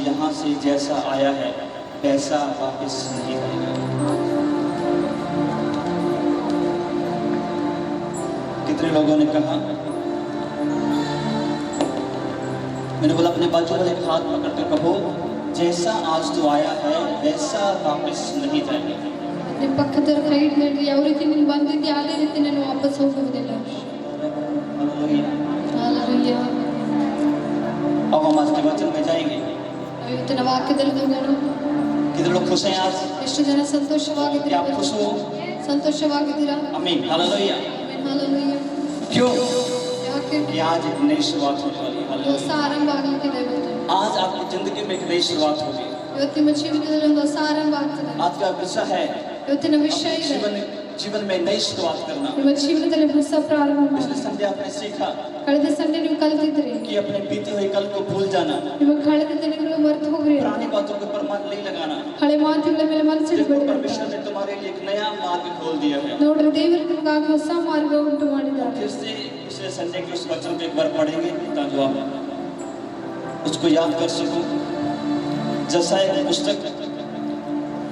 यहाँ से जैसा आया है वैसा वापस नहीं आएगा। कितने लोगों ने कहा, मैंने बोला अपने बाजू वाले हाथ पकड़ कर कहो, जैसा आज तो आया है वैसा वापस नहीं जाएगा। ನಿಮ್ಮ ಪಕ್ಕದ ಕೈ ಹಿಡಿದು ಯಾವ ರೀತಿ ನೀನು ಬಂದಿದ್ದೀಯ ಅದೇ ರೀತಿ ನಾನು ವಾಪಸ್ ಹೋಗುವುದಿಲ್ಲ. ಹಾಲೆಲೂಯಾ. अब हम आज के वचन में जाएंगे. ಇವತ್ತಿನ ವಾಕ್ಯದಲ್ಲಿ ಹೋಗೋಣ. कितने लोग खुश हैं आज? ಎಷ್ಟು ಜನ ಸಂತೋಷವಾಗಿದ್ದೀರಾ? क्या आप खुश हो? ಸಂತೋಷವಾಗಿದ್ದೀರಾ? आमीन, हालेलुया. हालेलुया. क्यों? ಯಾಕೆ? कि आज एक नई शुरुआत होने वाली है. ಹೊಸ ಆರಂಭ ಆಗಲಿಕ್ಕಿದೆ ಇವತ್ತು. आज आपकी जिंदगी में एक नई शुरुआत होगी. ಇವತ್ತು ನಿಮ್ಮ ಜೀವಿತದಲ್ಲಿ ಒಂದು ಹೊಸ ಆರಂಭ ಆಗ್ತದೆ. आज का विषय है ಇವತ್ತಿನ ವಿಷಯ ಇದೆ जीवन में नई शुरुआत करना. ನಿಮ್ಮ ಜೀವನದಲ್ಲಿ ಹೊಸ ಪ್ರಾರಂಭ ಮಾಡಿ. पिछले संडे आपने सीखा ಕಳೆದ ಸಂಡೆ ನೀವು ಕಲಿತಿದ್ರಿ कि अपने बीते हुए कल को भूल जाना, ನಿಮ್ಮ ಕಳೆದ ದಿನಗಳು ಮರೆತು ಹೋಗ್ರಿ. पुरानी बातों के ऊपर मन नहीं लगाना. ಹಳೆ ಮಾತುಗಳ ಮೇಲೆ ಮನಸ್ಸಿಡಬೇಡಿ. परमेश्वर ने तुम्हारे लिए एक नया मार्ग खोल दिया है. ನೋಡ್ರಿ ದೇವರು ನಿಮಗಾಗಿ ಹೊಸ ಮಾರ್ಗ ಉಂಟು ಮಾಡಿದ್ದಾರೆ. फिर से पिछले संडे के उस वचन को एक बार पढ़ेंगे ताकि आप उसको याद कर सको. जसाया की पुस्तक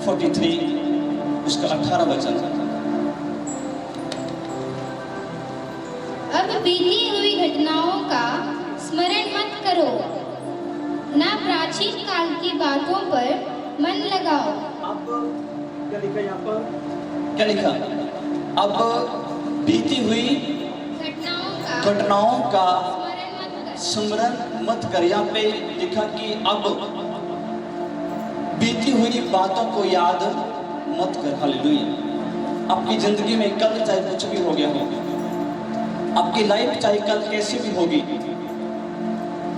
43 उसका 18 वचन. अब बीती हुई घटनाओं का स्मरण मत करो, न प्राचीन काल की बातों पर मन लगाओ. अब क्या लिखा यहाँ पर? क्या लिखा? अब बीती हुई घटनाओं का स्मरण मत कर. यहाँ पे लिखा कि अब बीती हुई बातों को याद मत कर. हालेलुया. आपकी जिंदगी में कल चाहे कुछ भी हो गया हो, आपकी लाइफ चाहे कल कैसे भी होगी,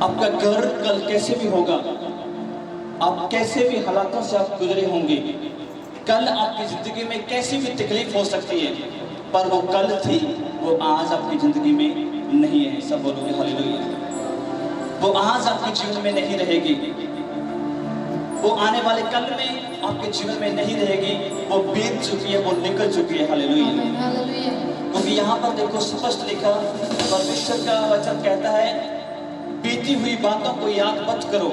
आपका घर कल कैसे भी होगा, आप कैसे भी हालातों से आप गुजरे होंगे, कल आपकी जिंदगी में कैसी भी तकलीफ हो सकती है, पर वो कल थी, वो आज आपकी जिंदगी में नहीं है. सब बोलोगे हालेलुया. वो आज आपके जीवन में नहीं रहेगी, वो आने वाले कल में आपके जीवन में नहीं रहेगी. वो बीत चुकी है, वो निकल चुकी है. हालेलुया. हालेलुया. क्योंकि यहाँ पर देखो स्पष्ट लिखा, परमेश्वर का वचन कहता है बीती हुई बातों को याद मत करो.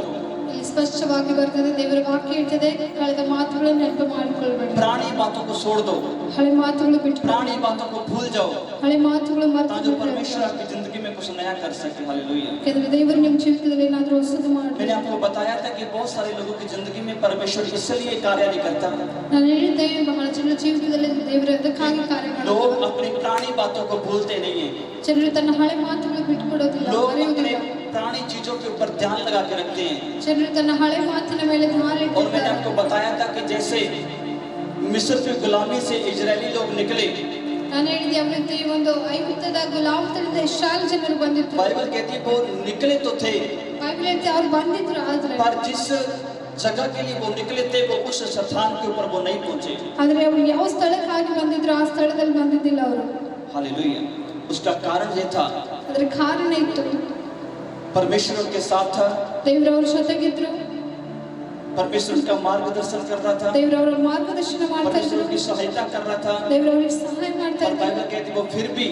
ಇಲ್ಲಿ ಸ್ಪಷ್ಟವಾಗಿ ಬರ್ತದೆ, ದೇವರ ವಾಕ್ಯ ಹೇಳ್ತದೆ, ಕಳೆದ ಮಾತುಗಳನ್ನು ನೆನಪು ಮಾಡಿಕೊಳ್ಳಬೇಡಿ. पुरानी बातों को छोड़ दो, ಹಳೆ ಮಾತುಗಳು ಬಿಟ್ಟು पुरानी बातों को भूल जाओ, ಹಳೆ ಮಾತುಗಳು ಮರೆತು ताकि परमेश्वर आपकी जिंदगी में कुछ नया कर सके. हालेलुया. ಯಾಕಂದ್ರೆ ದೇವರು ನಿಮ್ಮ ಜೀವಿತದಲ್ಲಿ ಏನಾದರೂ ಹೊಸದು मैंने ಮಾಡಬೇಕು. आपको बताया था कि बहुत सारे लोगों की जिंदगी में परमेश्वर इसलिए कार्य नहीं करता. ನಾನು ಹೇಳಿದ್ದೆ, ಬಹಳ ಜನರ ಜೀವಿತದಲ್ಲಿ ದೇವರು ಅದಕ್ಕಾಗಿ ಕಾರ್ಯ ಮಾಡ್ತಾರೆ. लोग अपनी पुरानी बातों को भूलते नहीं है. ಜನರು ತನ್ನ ಹಳೆ ಮಾತುಗಳು ಬಿಟ್ಟುಕೊಡೋದಿಲ್ಲ, लोग अपने ಮರೆಯುವುದಿಲ್ಲ. पुरानी चीजों के ऊपर ध्यान लगा के रखते हैं. ಜನರು ತನ್ನ ಹಳೆ ಮಾತಿನ ಮೇಲೆ ಧ್ಯಾನ और मैंने ಇಟ್ಟಿದ್ದಾರೆ. आपको बताया था कि जैसे मिस्र की गुलामी से इजरायली लोग निकले, ನಾನು ಹೇಳಿದ್ದೆ, ಅವರಿಗೆ ಒಂದು ಐಗುಪ್ತದ ಗುಲಾಮತನದಿಂದ ಇಸ್ರಾಯೇಲ್ ಜನರು ಬಂದಿದ್ರು. बाइबल कहती है वो निकले तो थे, ಬೈಬಲ್ ಹೇಳ್ತದೆ ಅವ್ರು ಬಂದಿದ್ರು, ಆದ್ರೆ पर जिस जगह के लिए वो निकले थे वो उस स्थान के ऊपर वो नहीं पहुंचे. ಆದ್ರೆ ಅವರು ಯಾವ ಸ್ಥಳಕ್ಕಾಗಿ ಬಂದಿದ್ರು ಆ ಸ್ಥಳದಲ್ಲಿ ಬಂದಿದ್ದಿಲ್ಲ ಅವರು. हालेलुया. उसका कारण ये था, ಅದರ ಕಾರಣ ಇತ್ತು, परमेश्वर उनके साथ था, ದೇವರು ಅವ್ರ ಜೊತೆಗಿದ್ರು, परमेश्वर उनका मार्गदर्शन कर रहा था, ದೇವರು ಅವರ ಮಾರ್ಗದರ್ಶನ ಮಾಡ್ತಾ परमेश्वर ಇದ್ರು, उनकी सहायता कर रहा था. ದೇವರು ಅವರಿಗೆ ಸಹಾಯ ಮಾಡ್ತಾ और ಇದ್ರು. बाइबल कहती है वो फिर भी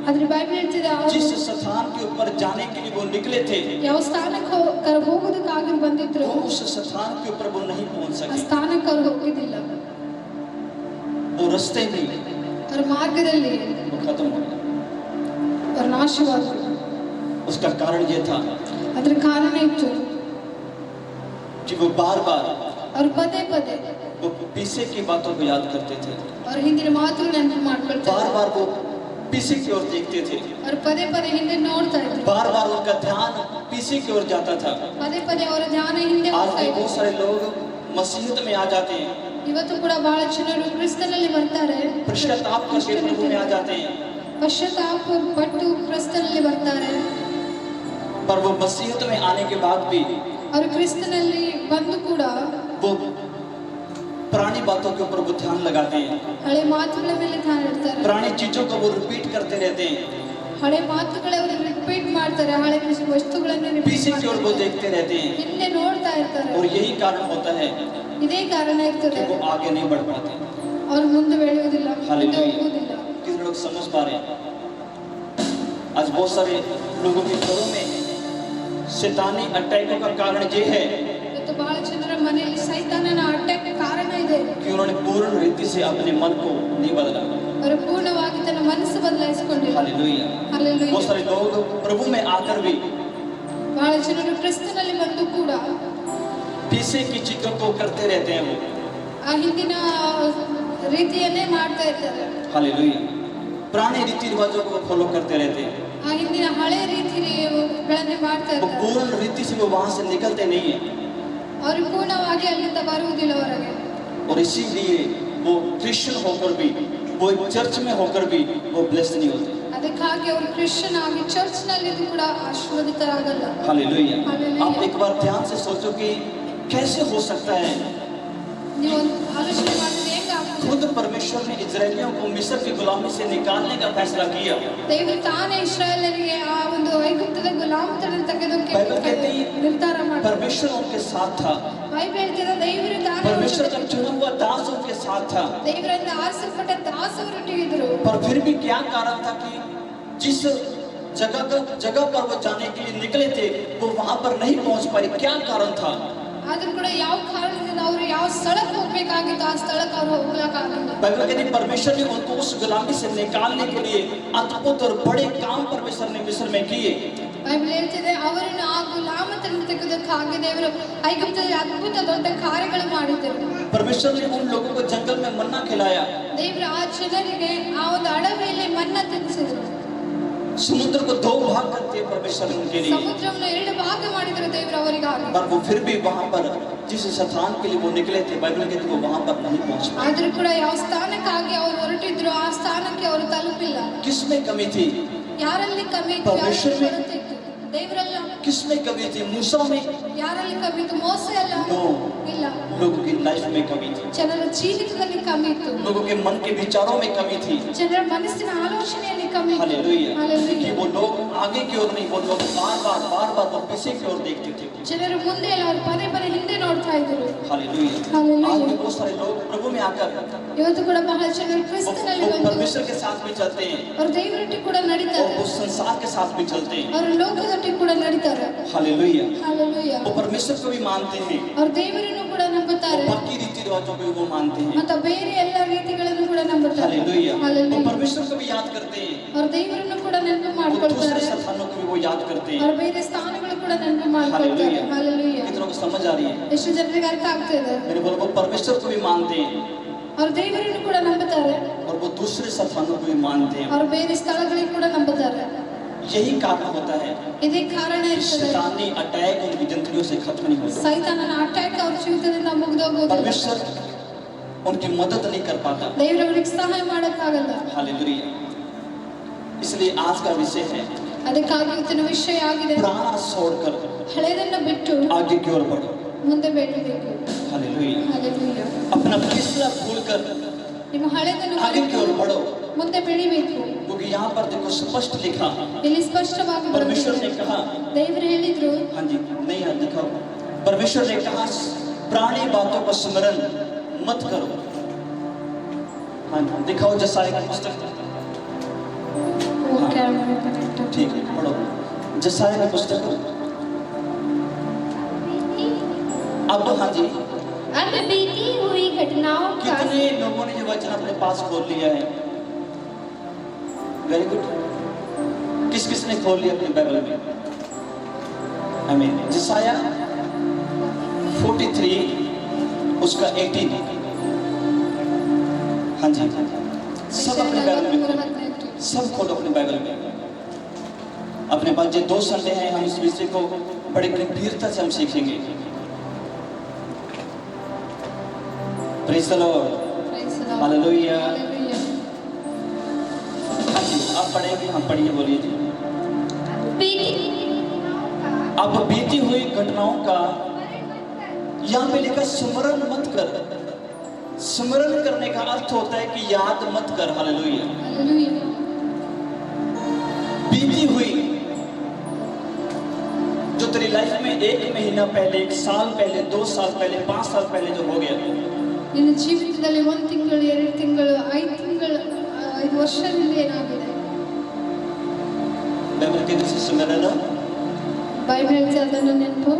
ಆದ್ರೆ ಬೈಬಲ್ ಹೇಳ್ತಿದೆ, जिस स्थान के ऊपर जाने के लिए वो निकले थे ಯಾವ ಸ್ಥಾನಕ್ಕೆ ಹೋಗೋದಕ್ಕಾಗಿ ಬಂದಿದ್ರು, वो उस स्थान के ऊपर वो नहीं पहुंच ಆ सके. ಸ್ಥಾನಕ್ಕೆ ಅವ್ರು ಹೋಗಿದ್ದಿಲ್ಲ. वो रास्ते में ಅವ್ರ ಮಾರ್ಗದಲ್ಲಿ वो खत्म हो गया. ಅವ್ರ ನಾಶವಾದ್ರು. उसका कारण ये था ಅದ್ರ ಕಾರಣ ಇತ್ತು, कि वो बार बार ಅವ್ರು ಪದೇ ಪದೇ वो पीछे की बातों को याद करते थे, ಅವ್ರ ಹಿಂದಿನ ಮಾತುಗಳು ನೆನಪು ಮಾಡ್ಕೊಳ್ತಾರೆ. बार बार वो पीछे की ओर देखते थे, ಅವ್ರು ಪದೇ ಪದೇ ಹಿಂದೆ ನೋಡ್ತಾ ಇದ್ರು, बार बार उनका ध्यान पीछे की ओर जाता था. ಪದೇ ಪದೇ ಅವರ ಧ್ಯಾನ ಹಿಂದೆ आज ಹೋಗ್ತಾ भी ಇದ್ರು. बहुत सारे लोग मसीहत में आ जाते हैं, ಇವತ್ತು ಕೂಡ ಬಹಳ ಜನರು ಕ್ರಿಸ್ತನಲ್ಲಿ ಬರ್ತಾರೆ, पश्चाताप करके प्रभु में आ जाते हैं, ಪಶ್ಚಾತ್ತಾಪ ಪಟ್ಟು ಕ್ರಿಸ್ತನಲ್ಲಿ ಬರ್ತಾರೆ. पर वो मसीहत में आने के बाद भी ಅವರು ಕ್ರಿಸ್ತನಲ್ಲಿ ಬಂದು ಕೂಡ वो पुरानी बातों के ऊपर वो ध्यान लगाते हैं, ಹಳೆ ಮಾತುಗಳ ಮೇಲೆ ಧ್ಯಾನ ಇಡ್ತಾರೆ. पुरानी चीजों को वो रिपीट करते रहते हैं, ಹಳೆ ಮಾತುಗಳವರು ರಿಪೀಟ್ ಮಾಡ್ತಾರೆ, ಹಳೆ ವಸ್ತುಗಳನ್ನು repeat पीछे की ओर वो ಮಾಡ್ತಾರೆ, देखते रहते हैं. ಹಿಂದೆ ನೋಡ್ತಾ ಇರ್ತಾರೆ. और यही कारण होता है ಇದೇ ಕಾರಣ ಇರ್ತದೆ, कि वो आगे नहीं बढ़ पाते. ಅವ್ರು ಮುಂದೆ ಬೆಳೆಯುವುದಿಲ್ಲ, ಮುಂದೆ हालेलुया. ಹೋಗುವುದಿಲ್ಲ. कितने लोग समझ पा रहे हैं? आज बहुत सारे लोगों के घरों में शैतानी अटैकों का कारण ये है ಇವತ್ತು ಬಹಳ ಜನರ ಮನೆಯಲ್ಲಿ ಸೈತಾನನ ಅಟ್ಯಾಕ್ ಕಾರಣ ಇದೆ. कि उन्होंने पूर्ण रीति से अपने मन को नहीं बदला। ಅವರು ಪೂರ್ಣವಾಗಿ ತನ್ನ ಮನಸ್ಸು ಬದಲಾಯಿಸಿಕೊಂಡಿಲ್ಲ. हालेलुया। हालेलुया। बहुत सारे लोग प्रभु में आकर भी ಬಹಳ ಜನರು ಕ್ರಿಸ್ತನಲ್ಲಿ ಬಂದು ಕೂಡ पीछे की चीजों को करते रहते हैं वो। ಆ ಹಿಂದಿನ ರೀತಿಯನ್ನೇ ಮಾಡ್ತಾ ಇರ್ತಾರೆ. हालेलुया। पुराने रीति रिवाजों को फॉलो करते रहते हैं। ಆ ಹಿಂದಿನ ಹಳೆ ರೀತಿಗಳನ್ನೇ ಮಾಡ್ತಾ वो ಇರ್ತಾರೆ. पूर्ण रीति से वो वहां से निकलते नहीं है ಅವರು ಪೂರ್ಣವಾಗಿ ಅಲ್ಲಿಂದ ಬರುವುದಿಲ್ಲ ಹೊರಗೆ. और इसीलिए वो क्रिश्चियन होकर भी वो एक चर्च में होकर भी वो ब्लेस्ड नहीं होते। ಅದಕ್ಕಾಗಿ ಅವರು ಕ್ರಿಶ್ಚಿಯನ್ ಆಗಿ ಚರ್ಚ್ ನಲ್ಲಿ ಕೂಡ ಆಶೀರ್ವದಿತರಾಗಲ್ಲ. हालेलुया। हालेलुया। आप एक बार ध्यान से सोचो कि कैसे हो सकता है ನೀವು ಒಂದು ಆಲೋಚನೆ ಮಾಡಿದ್ರೆ ಹೆಂಗಾಗ್ತದೆ? खुद परमेश्वर ने इजरायलियों को मिस्र की गुलामी से निकालने का फैसला किया। ದೇವರು ತಾನೇ ಇಸ್ರಾಯೇಲರಿಗೆ ಆ ಒಂದು ಐಗುಪ್ತದ ಗುಲಾಮತನ ತೆಗೆದಕ್ಕೆ बाइबल कहती है ನಿರ್ಧಾರ ಮಾಡಿದ. परमेश्वर उनके साथ था। ಬೈಬಲ್ ಹೇಳ್ತಿದೆ ದೇವರು ತಾನೇ परमेश्वर का चुना हुआ दास उनके साथ था। ದೇವರಿಂದ ಆರಿಸಲ್ಪಟ್ಟ ದಾಸವರೊಟ್ಟಿಗಿದ್ರು. पर फिर भी क्या कारण था कि जिस जगह पर वो जाने के लिए निकले थे वो वहां पर नहीं पहुंच पाए? क्या कारण था? ಆದ್ರೂ ಕೂಡ ಯಾವ ಕಾರಣದಿಂದ ಅವರು ಯಾವ ಸ್ಥಳಕ್ಕೆ ಹೋಗ್ಬೇಕಾಗಿತ್ತು ಆ ಸ್ಥಳಕ್ಕೆ ಅವರು ಹೋಗಕ್ಕಾಗಲಿಲ್ಲ. बाइबल कहती है परमेश्वर ने उनको उस गुलामी से निकालने के लिए अद्भुत और बड़े काम परमेश्वर ने मिस्र में किए। ಬೈಬಲ್ ಹೇಳ್ತಿದೆ ಅವರನ್ನು ಆ ಗುಲಾಮತನ ತೆಗೆದಕ್ಕಾಗಿ ದೇವರು ಐಗುಪ್ತದಲ್ಲಿ ಅದ್ಭುತ ದೊಡ್ಡ ಕಾರ್ಯಗಳು ಮಾಡಿದರು. परमेश्वर ने उन लोगों को जंगल में मन्ना खिलाया। ದೇವರು ಆ ಜನರಿಗೆ ಆ ಒಂದು ಅಡವಿಯಲ್ಲಿ ಮನ್ನಾ ತಿನ್ನಿಸಿದ್ರು. समुद्र को दो भाग कर दिए परमेश्वर ने उनके लिए। ಸಮುದ್ರವನ್ನು ಎರಡು ಭಾಗ ಮಾಡಿದರು ದೇವರು ಅವರಿಗಾಗಿ. पर वो फिर भी वहां पर जिस स्थान के लिए वो निकले थे बाइबल कहती है वो वहां पर नहीं पहुंच पाए। ಆದ್ರೂ ಕೂಡ ಯಾವ ಸ್ಥಾನಕ್ಕಾಗಿ ಅವರು ಹೊರಟಿದ್ರು ಆ ಸ್ಥಾನಕ್ಕೆ ಅವರು ತಲುಪಿಲ್ಲ. किसमें कमी थी? ಯಾರಲ್ಲಿ ಕಮ್ಮಿ ಇತ್ತು? परमेश्वर में। ಯಾರಲ್ಲಿ ಕೊರತೆ ಇತ್ತು? ದೇವರಲ್ಲ. किसमें कमी थी? मूसा में? ಯಾರಲ್ಲಿ ಕಮ್ಮಿ ಇತ್ತು? ಮೋಸೆ ಅಲ್ಲ. नो, ಇಲ್ಲ. लोगों की लाइफ में कमी थी। ಜನರ ಜೀವಿತದಲ್ಲಿ ಕಮ್ಮಿ ಇತ್ತು. लोगों के मन के विचारों में कमी थी। ಜನರ ಮನಸ್ಸಿನ ಆಲೋಚನೆಯಲ್ಲಿ ಕಮ್ಮಿ ಇತ್ತು. हालेलुया। हालेलुया। कि वो लोग आगे की ओर नहीं, वो लोग बार बार वो पीछे की ओर देखते थे। ಜನರು ಮುಂದೆ ಅಲ್ಲ ಅವರು ಪದೇ ಪದೇ ಹಿಂದೆ ನೋಡ್ತಾ ಇದ್ರು. हालेलुया। हालेलुया। आज भी बहुत सारे लोग प्रभु में आकर ಇವತ್ತು ಕೂಡ ಬಹಳ ಜನರು ಕ್ರಿಸ್ತನಲ್ಲಿ वो ಬಂದು परमेश्वर के साथ भी चलते हैं ಅವರು ದೇವರೊಟ್ಟಿಗೆ ಕೂಡ और ನಡೀತಾರೆ. वो संसार के साथ भी चलते हैं। ಅವರು ಲೋಕದೊಟ್ಟಿಗೆ ಕೂಡ ನಡೀತಾರೆ. हालेलुया। ಹಾಲೆಲೂಯಾ. वो परमेश्वर को भी मानते हैं ಅವರು ದೇವರನ್ನು ಕೂಡ ನಂಬುತ್ತಾರೆ. और बाकी रीति रिवाजों को भी वो मानते हैं। ಮತ್ತು ಬೇರೆ ಎಲ್ಲ ರೀತಿಗಳನ್ನು ಕೂಡ ನಂಬುತ್ತಾರೆ. हालेलुया। वो ಹಾಲೆಲೂಯಾ. परमेश्वर को भी याद करते हैं ಅವರು ದೇವರನ್ನು ಕೂಡ ನೆನಪು और ಮಾಡ್ಕೊಳ್ತಾರೆ. दूसरे स्थानों को भी वो याद करते हैं। ಅವರು ಬೇರೆ ಸ್ಥಾನಗಳು ಕೂಡ ನೆನಪು ಮಾಡ್ಕೊಳ್ತಾರೆ. हालेलुया। ಹಾಲೆಲೂಯಾ. कितनों को समझ आ रही है? ಎಷ್ಟು ಜನರಿಗೆ ಅರ್ಥ ಆಗ್ತಿದೆ? मेरे बोलो वो परमेश्वर को भी मानते हैं ಅವರು ದೇವರನ್ನು ಕೂಡ ನಂಬುತ್ತಾರೆ. और वो दूसरे स्थानों को भी मानते हैं। ಅವರು ಬೇರೆ ಸ್ಥಳಗಳಿಗೆ ಕೂಡ ನಂಬುತ್ತಾರೆ. यही कारण होता है ಇದೇ ಕಾರಣ कि ಇರ್ತದೆ. शैतानी अटैक उनकी जिंदगियों से खत्म नहीं होता। ಸೈತಾನನ ಅಟ್ಯಾಕ್ ಅವ್ರ ಜೀವಿತದಿಂದ ಮುಗಿದೋಗೋದಿಲ್ಲ. परमेश्वर उनकी मदद नहीं कर पाता। ದೇವರು ಅವರಿಗೆ ಸಹಾಯ ಮಾಡೋಕ್ಕಾಗಲ್ಲ. हालेलुया। इसलिए आज का विषय है ಅದಕ್ಕಾಗಿ ಇವತ್ತಿನ ವಿಷಯ ಆಗಿದೆ पुराना छोड़कर ಹಳೆಯದನ್ನು ಬಿಟ್ಟು आगे की ओर बढ़ो। ಮುಂದೆ ಬೆಳೆಯಬೇಕು. हालेलुया। ಹಾಲೆಲೂಯಾ. अपना पिछला भूलकर ನಿಮ್ಮ ಹಳೆಯದನ್ನು आगे की ओर बढ़ो, ಮುಂದೆ ಬೆಳಿಬೇಕು. क्योंकि यहाँ पर देखो स्पष्ट लिखा ಇಲ್ಲಿ ಸ್ಪಷ್ಟವಾಗಿ परमेश्वर ने ಬರೆದಿದೆ. कहा, ದೇವರು ಹೇಳಿದ್ರು हाँ जी नहीं यार दिखाओ, परमेश्वर ने कहा पुरानी बातों का स्मरण मत करो। हाँ जी दिखाओ जसाया की पुस्तक। वो कैमरे कनेक्ट ठीक है पढ़ो जसाया की पुस्तक। अब हाँ जी अब बीती हुई घटनाओं का कितने लोगों ने ये वचन अपने पास खोल लिया है? Very good. किस किस ने खोल लिया अपनी बाइबल में? आमीन। जसाया 43 उसका 18। हाँ जी सब अपने बाइबल में खोलो, सब खोलो अपने बाइबल में। अपने पास जो 2 संडे हैं हम इस विषय को बड़ी गंभीरता से हम सीखेंगे। Praise the Lord. हालेलुया। हाँ जी आप पढ़ेंगे, हम पढ़िए, बोलिए जी। अब बीती हुई घटनाओं का यहाँ पे लिखा स्मरण मत कर। स्मरण करने का अर्थ होता है कि याद मत कर। हालेलुया। बीती हुई जो तेरी लाइफ में 1 महीना पहले, 1 साल पहले, 2 साल पहले, 5 साल पहले जो हो गया, ನಿನ್ನ ಜೀವಿತದಲ್ಲಿ 1 ತಿಂಗಳು 2 ತಿಂಗಳು 5 ತಿಂಗಳು 5 ವರ್ಷದಿಂದ ಏನಾಗಿದೆ? बाइबल के जैसे स्मरण ಬೈಬಲ್ ಹೇಳ್ತಾ ಅದನ್ನು ನೆನಪು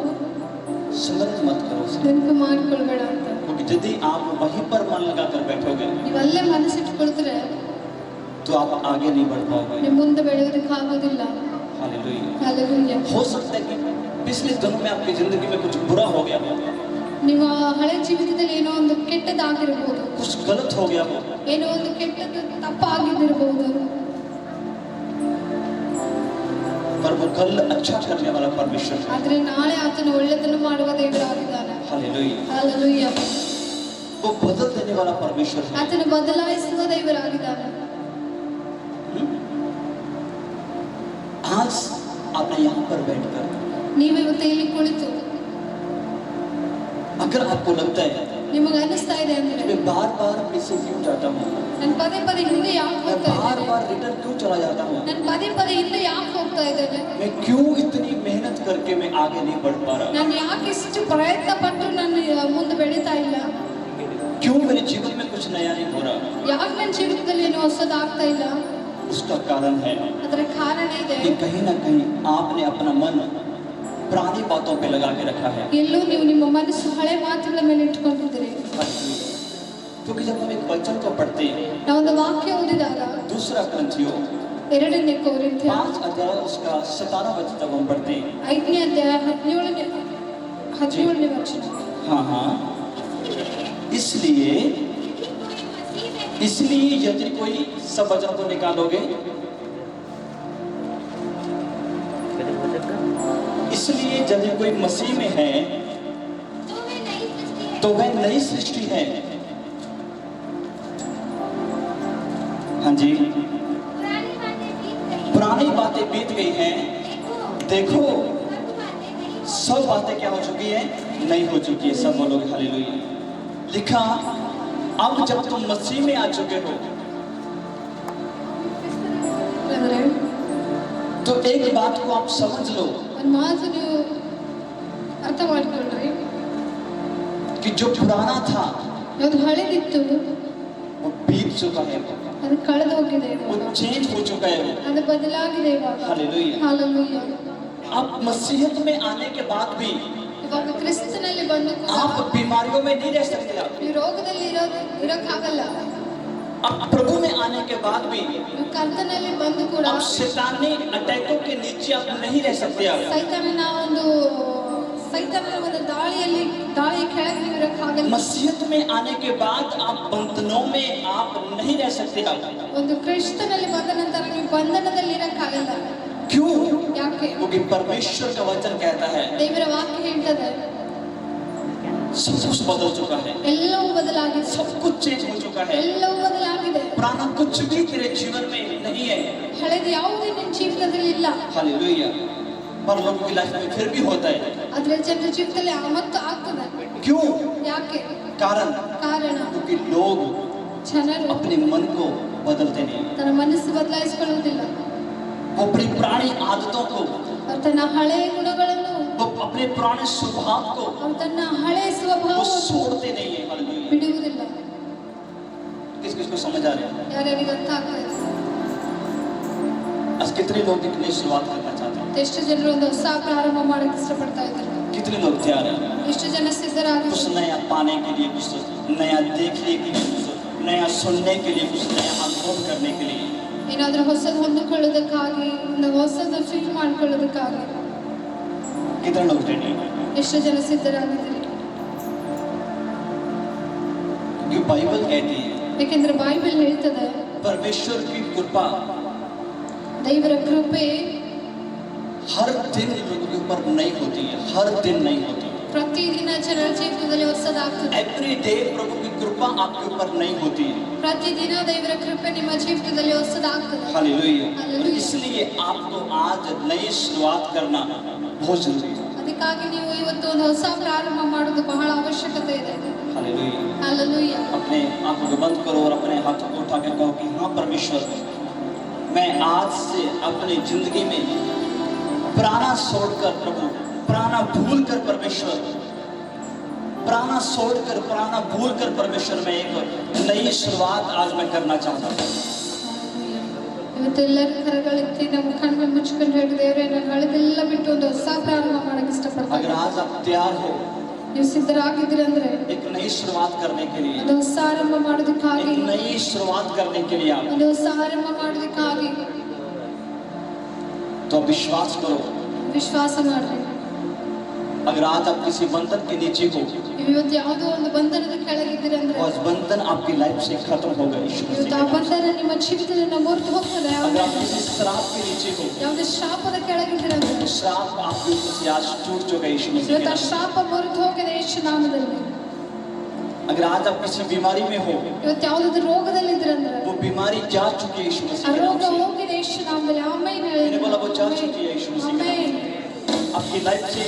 स्मरण मत करो। से, ನೆನಪು ಮಾಡ್ಕೊಳ್ಬೇಡ ಅಂತ. क्योंकि यदि आप वहीं पर मन लगाकर बैठोगे ನೀವು ಅಲ್ಲೇ ಮನಸ್ಸಿಟ್ಕೊಳ್ತಾರೆ तो आप आगे नहीं बढ़ पाओगे। ನೀವು ಮುಂದೆ ಬೆಳೆಯೋದಕ್ಕೆ ಆಗೋದಿಲ್ಲ. हालेलुया। Hallelujah. हो सकता है कि पिछले दिनों में आपकी जिंदगी में कुछ बुरा हो गया हो, ನಿಮ್ಮ ಹಳೆ ಜೀವಿತದಲ್ಲಿ ಏನೋ ಒಂದು ಕೆಟ್ಟದಾಗಿರಬಹುದು, कुछ गलत हो गया हो, ಏನೋ ಒಂದು ಕೆಟ್ಟದ್ದು ತಪ್ಪಾಗಿದ್ದಿರಬಹುದು. पर वो कल अच्छा करने वाला परमेश्वर है। ಆದ್ರೆ ನಾಳೆ ಆತನು ಒಳ್ಳೆಯದನ್ನು ಮಾಡುವ ದೇವರಾಗಿದ್ದಾನೆ. हालेलुया। Hallelujah. वो बदल देने वाला परमेश्वर है। ಆತನು ಬದಲಾಯಿಸುವ ದೇವರಾಗಿದ್ದಾನೆ. आज आपने यहाँ पर बैठकर ನೀವು ಇವತ್ತು ಇಲ್ಲಿ ಕುಳಿತು अगर आपको लगता है ನಿಮಗೆ ಅನಿಸ್ತಾ ಇದೆ ಅಂದ್ರೆ मैं बार-बार पीछे क्यों जाता हूँ, ನಾನು पದೇ पದೇ ಹಿಂದೆ ಯಾಕೆ मैं ಹೋಗ್ತಾ ಇದ್ದೇನೆ, बार-बार रिटर्न क्यों चला जाता हूँ, ನಾನು पದೇ पದೇ ಹಿಂದೆ ಯಾಕೆ ಹೋಗ್ತಾ ಇದ್ದೇನೆ, मैं क्यों इतनी मेहनत करके मैं आगे नहीं बढ़ पा रहा, ನಾನು ಯಾಕೆ ಇಷ್ಟು ಪ್ರಯತ್ನ ಪಟ್ಟು ನಾನು ಮುಂದೆ ಬೆಳೀತಾ ಇಲ್ಲ, क्यों मेरे जीवन में कुछ नया नहीं हो रहा, ಯಾಕೆ ನನ್ನ ಜೀವಿತದಲ್ಲಿ ಏನು ಹೊಸದಾಗ್ತಾ ಇಲ್ಲ, उसका कारण है ಅದರ ಕಾರಣ ಇದೆ. कि कहीं ना कहीं आपने अपना मन पुरानी बातों पे लगा के रखा है। ಎಲ್ಲೂ ನೀವು ನಿಮ್ಮ ಮನಸ್ಸು ಹಳೆ ಮಾತುಗಳ ಮೇಲೆ ಇಟ್ಕೊಂಡಿದ್ದೀರಿ. क्योंकि जब हम एक वचन को पढ़ते हैं, ನಾವೊಂದು ವಾಕ್ಯ ಓದಿದಾಗ दूसरा ग्रंथियों 2ನೇ ಕೊರಿಂಥ್ಯ 5 अध्याय उसका 17 वचन जब हम पढ़ते हैं, 5ನೇ ಅಧ್ಯಾಯ 17ನೇ ವಚನ. हाँ हाँ, इसलिए यदि कोई सब वचन को निकालोगे, इसलिए यदि कोई मसीह में है तो वह नई सृष्टि है। हाँ जी, पुरानी बातें बीत गई हैं, देखो सब बातें क्या हो चुकी है, नई हो चुकी है। सब बोलोगे हालेलुया। लिखा, अब जब तुम मसीह में आ चुके हो ಅಂದ್ರೆ तो एक बात को आप समझ लो ಒಂದು ಮಾತು ನೀವು ಅರ್ಥ ಮಾಡ್ಕೊಳ್ರಿ, कि जो पुराना था ಯಾವ್ದು ಹಳೆದಿತ್ತು वो बीत चुका है, ಅದು ಕಳೆದು ಹೋಗಿದೆ, वो चेंज हो चुका है। ಅದು ಬದಲಾಗಿದೆ ಇವಾಗ. हालेलुया। Hallelujah. आप मसीहत में आने के बाद भी ಇವಾಗ ಕ್ರಿಸ್ತನಲ್ಲಿ ಬಂದು ಕೂಡ आप बीमारियों में नहीं रह सकते। आप ನೀವು ರೋಗದಲ್ಲಿ ಇರೋಕ್ಕಾಗಲ್ಲ. अब प्रभु में आने के बाद भी ನೀವು ಕರ್ತನಲ್ಲಿ ಬಂದು ಕೂಡ अब शैतानी अटैकों के नीचे आप नहीं रह सकते। आप ಸೈತಾನನ ಒಂದು ದಾಳಿಯ ಕೆಳಗೆ ನೀವು ಇರೋಕ್ಕಾಗಲ್ಲ. मसीहत में आने के बाद आप बंधनों में आप नहीं रह सकते। आप ಒಂದು ಕ್ರಿಸ್ತನಲ್ಲಿ ಬಂದ ನಂತರ ನೀವು ಬಂಧನದಲ್ಲಿ ಇರೋಕ್ಕಾಗಲ್ಲ. क्यों? ಯಾಕೆ? क्योंकि परमेश्वर का वचन कहता है ದೇವರ ವಾಕ್ಯ ಹೇಳ್ತದೆ सब कुछ बदल चुका है, ಎಲ್ಲವೂ बदलाಗಿದೆ, सब कुछ चेंज हो चुका है। ಎಲ್ಲವೂ ಬದಲಾಗಿದೆ. पुराना कुछ भी तेरे जीवन में नहीं है। ಹಳೆದು ಯಾವುದೇ ನಿನ್ನ ಜೀವಿತದಲ್ಲಿ ಇಲ್ಲ. हालेलुया। पर लोगों की लाइफ में फिर भी होता है। ಆದ್ರೆ ಜನರ ಜೀವಿತದಲ್ಲಿ ಮತ್ತು ಆಗ್ತದೆ. क्यों? ಯಾಕೆ? कारण ಕಾರಣ क्योंकि लोग ಜನರು अपने मन को बदलते नहीं, ತನ್ನ ಮನಸ್ಸು ಬದಲಾಯಿಸಿಕೊಳ್ಳುವುದಿಲ್ಲ. वो अपनी पुरानी आदतों को, ಅವ್ರು ತನ್ನ ಹಳೆಯ ಗುಣಗಳನ್ನು, वो अपने पुराने स्वभाव को ಅವ್ರು तನ್ನ ಹಳೆಯ वो ಸ್ವಭಾವವನ್ನು छोड़ते नहीं है। हालेलुया। ಬಿಡುವುದಿಲ್ಲ. किस किस को समझ आ रहा है? ಯಾರ್ಯಾರಿಗೆ ಅರ್ಥ ಆಗ್ತಾ ಇದೆ? आज कितने लोग एक नई शुरुआत करना चाहते हैं? ಎಷ್ಟು ಜನರು ಒಂದು ಹೊಸ ಪ್ರಾರಂಭ ಮಾಡಕ್ಕೆ ಇಷ್ಟಪಡ್ತಾ ಇದ್ದಾರೆ? कितने लोग तैयार हैं ಎಷ್ಟು ಜನ ಸಿದ್ಧರಾಗಿದ್ದಾರೆ? कुछ नया पाने के लिए, कुछ नया देखने के लिए, कुछ नया सुनने के लिए, कुछ नया अनुभव करने के लिए? ಏನಾದರೂ ಹೊಸದು ಹೊಂದಿಕೊಳ್ಳೋದಕ್ಕಾಗಿ, ಒಂದು ಹೊಸದು ಫೀಲ್ ಮಾಡ್ಕೊಳ್ಳೋದಕ್ಕಾಗಿ कितने लोग रेडी हैं? ಎಷ್ಟು ಜನ ಸಿದ್ಧರಾಗಿದ್ದಾರೆ? ये बाइबल कहती है ಯಾಕೆಂದ್ರೆ ಬೈಬಲ್ ಹೇಳ್ತದೆ परमेश्वर की कृपा ದೇವರ ಕೃಪೆ हर दिन लोगों के ऊपर नहीं होती है, हर दिन नहीं होती। ಪ್ರತಿದಿನ ಜನರ ಜೀವಿತದಲ್ಲಿ ಹೊಸದಾಗ್ತದೆ. एवरी डे प्रभु की कृपा आपके ऊपर नहीं होती है। ಪ್ರತಿದಿನ ದೇವರ ಕೃಪೆ ನಿಮ್ಮ ಜೀವಿತದಲ್ಲಿ ಹೊಸದಾಗ್ತದೆ. हालेलुया। हालेलुया। इसलिए आपको आज नई शुरुआत करना बहुत जरूरी है। ಅದಕ್ಕಾಗಿ ನೀವು ಇವತ್ತು ಒಂದು ಹೊಸ ಪ್ರಾರಂಭ ಮಾಡೋದು ಬಹಳ ಅವಶ್ಯಕತೆ ಇದೆ. हालेलुया। Hallelujah. अपने आंखों को बंद करो और अपने हाथों को उठा के कहो कि हाँ परमेश्वर, मैं आज से अपनी जिंदगी में पुराना छोड़कर प्रभु, पुराना भूल कर परमेश्वर, पुराना छोड़कर, पुराना भूल कर परमेश्वर, मैं एक नई शुरुआत आज मैं करना चाहता हूँ। ಇವತ್ತು ಎಲ್ಲರ ಕರಗಳೆತ್ತಿ ನಮ್ಮ ಕಣ್ಣನ್ನು ಮುಚ್ಕೊಂಡು ಹೇಳಿ ದೇವರೇ ನಾನು ಹಳೆದೆಲ್ಲ ಬಿಟ್ಟು ಒಂದು ಹೊಸ ಪ್ರಾರಂಭ ಮಾಡಕ್ಕೆ अगर ಇಷ್ಟಪಡ್ತೀನಿ. आज आप तैयार हो ನೀವು ಸಿದ್ಧರಾಗಿದ್ದೀರಿ ಅಂದ್ರೆ एक नई शुरुआत करने के लिए, ಒಂದು ಹೊಸ ಆರಂಭ ಮಾಡೋದಕ್ಕಾಗಿ, एक नई शुरुआत करने के लिए आप ಒಂದು ಹೊಸ ಆರಂಭ ಮಾಡೋದಕ್ಕಾಗಿ तो आप विश्वास करो। ವಿಶ್ವಾಸ ಮಾಡ್ರಿ. अगर आज आप किसी बंधन के नीचे हो, ನೀವು ಇವತ್ತು ಯಾವುದೋ ಒಂದು ಬಂಧನದ ಕೆಳಗಿದ್ದೀರಿ ಅಂದ್ರೆ, और बंधन आपकी लाइफ से खत्म होगा यीशु मसीह ಇವತ್ತು के ಆ नाम से। ಬಂಧನ ನಿಮ್ಮ ಜೀವಿತದಿಂದ ಮುರಿದು ಹೋಗ್ತದೆ. अगर आप किसी श्राप के नीचे हो, ಯಾವುದೇ ಶಾಪದ ಕೆಳಗಿದ್ದೀರಿ ಅಂದ್ರೆ, श्राप आपके ऊपर से आज टूट चुका है यीशु मसीह के ಇವತ್ತು ಆ नाम से। ಶಾಪ ಮುರಿದು ಹೋಗಿದೆ ಯೇಸು ನಾಮದಲ್ಲಿ. अगर आज आप किसी बीमारी में हो, ಇವತ್ತು ಯಾವುದಾದ್ರೂ ರೋಗದಲ್ಲಿ ಇದ್ದೀರಿ ಅಂದ್ರೆ, वो बीमारी जा चुकी है यीशु ಆ मसीह के ರೋಗ नाम से। ಹೋಗಿದೆ ಯೇಸು ನಾಮದಲ್ಲಿ. ಆಮೆನ್ ಹೇಳಿ. मैंने बोला वो जा चुकी है यीशु मसीह के नाम ಆಮೆನ್. से। आपकी लाइफ से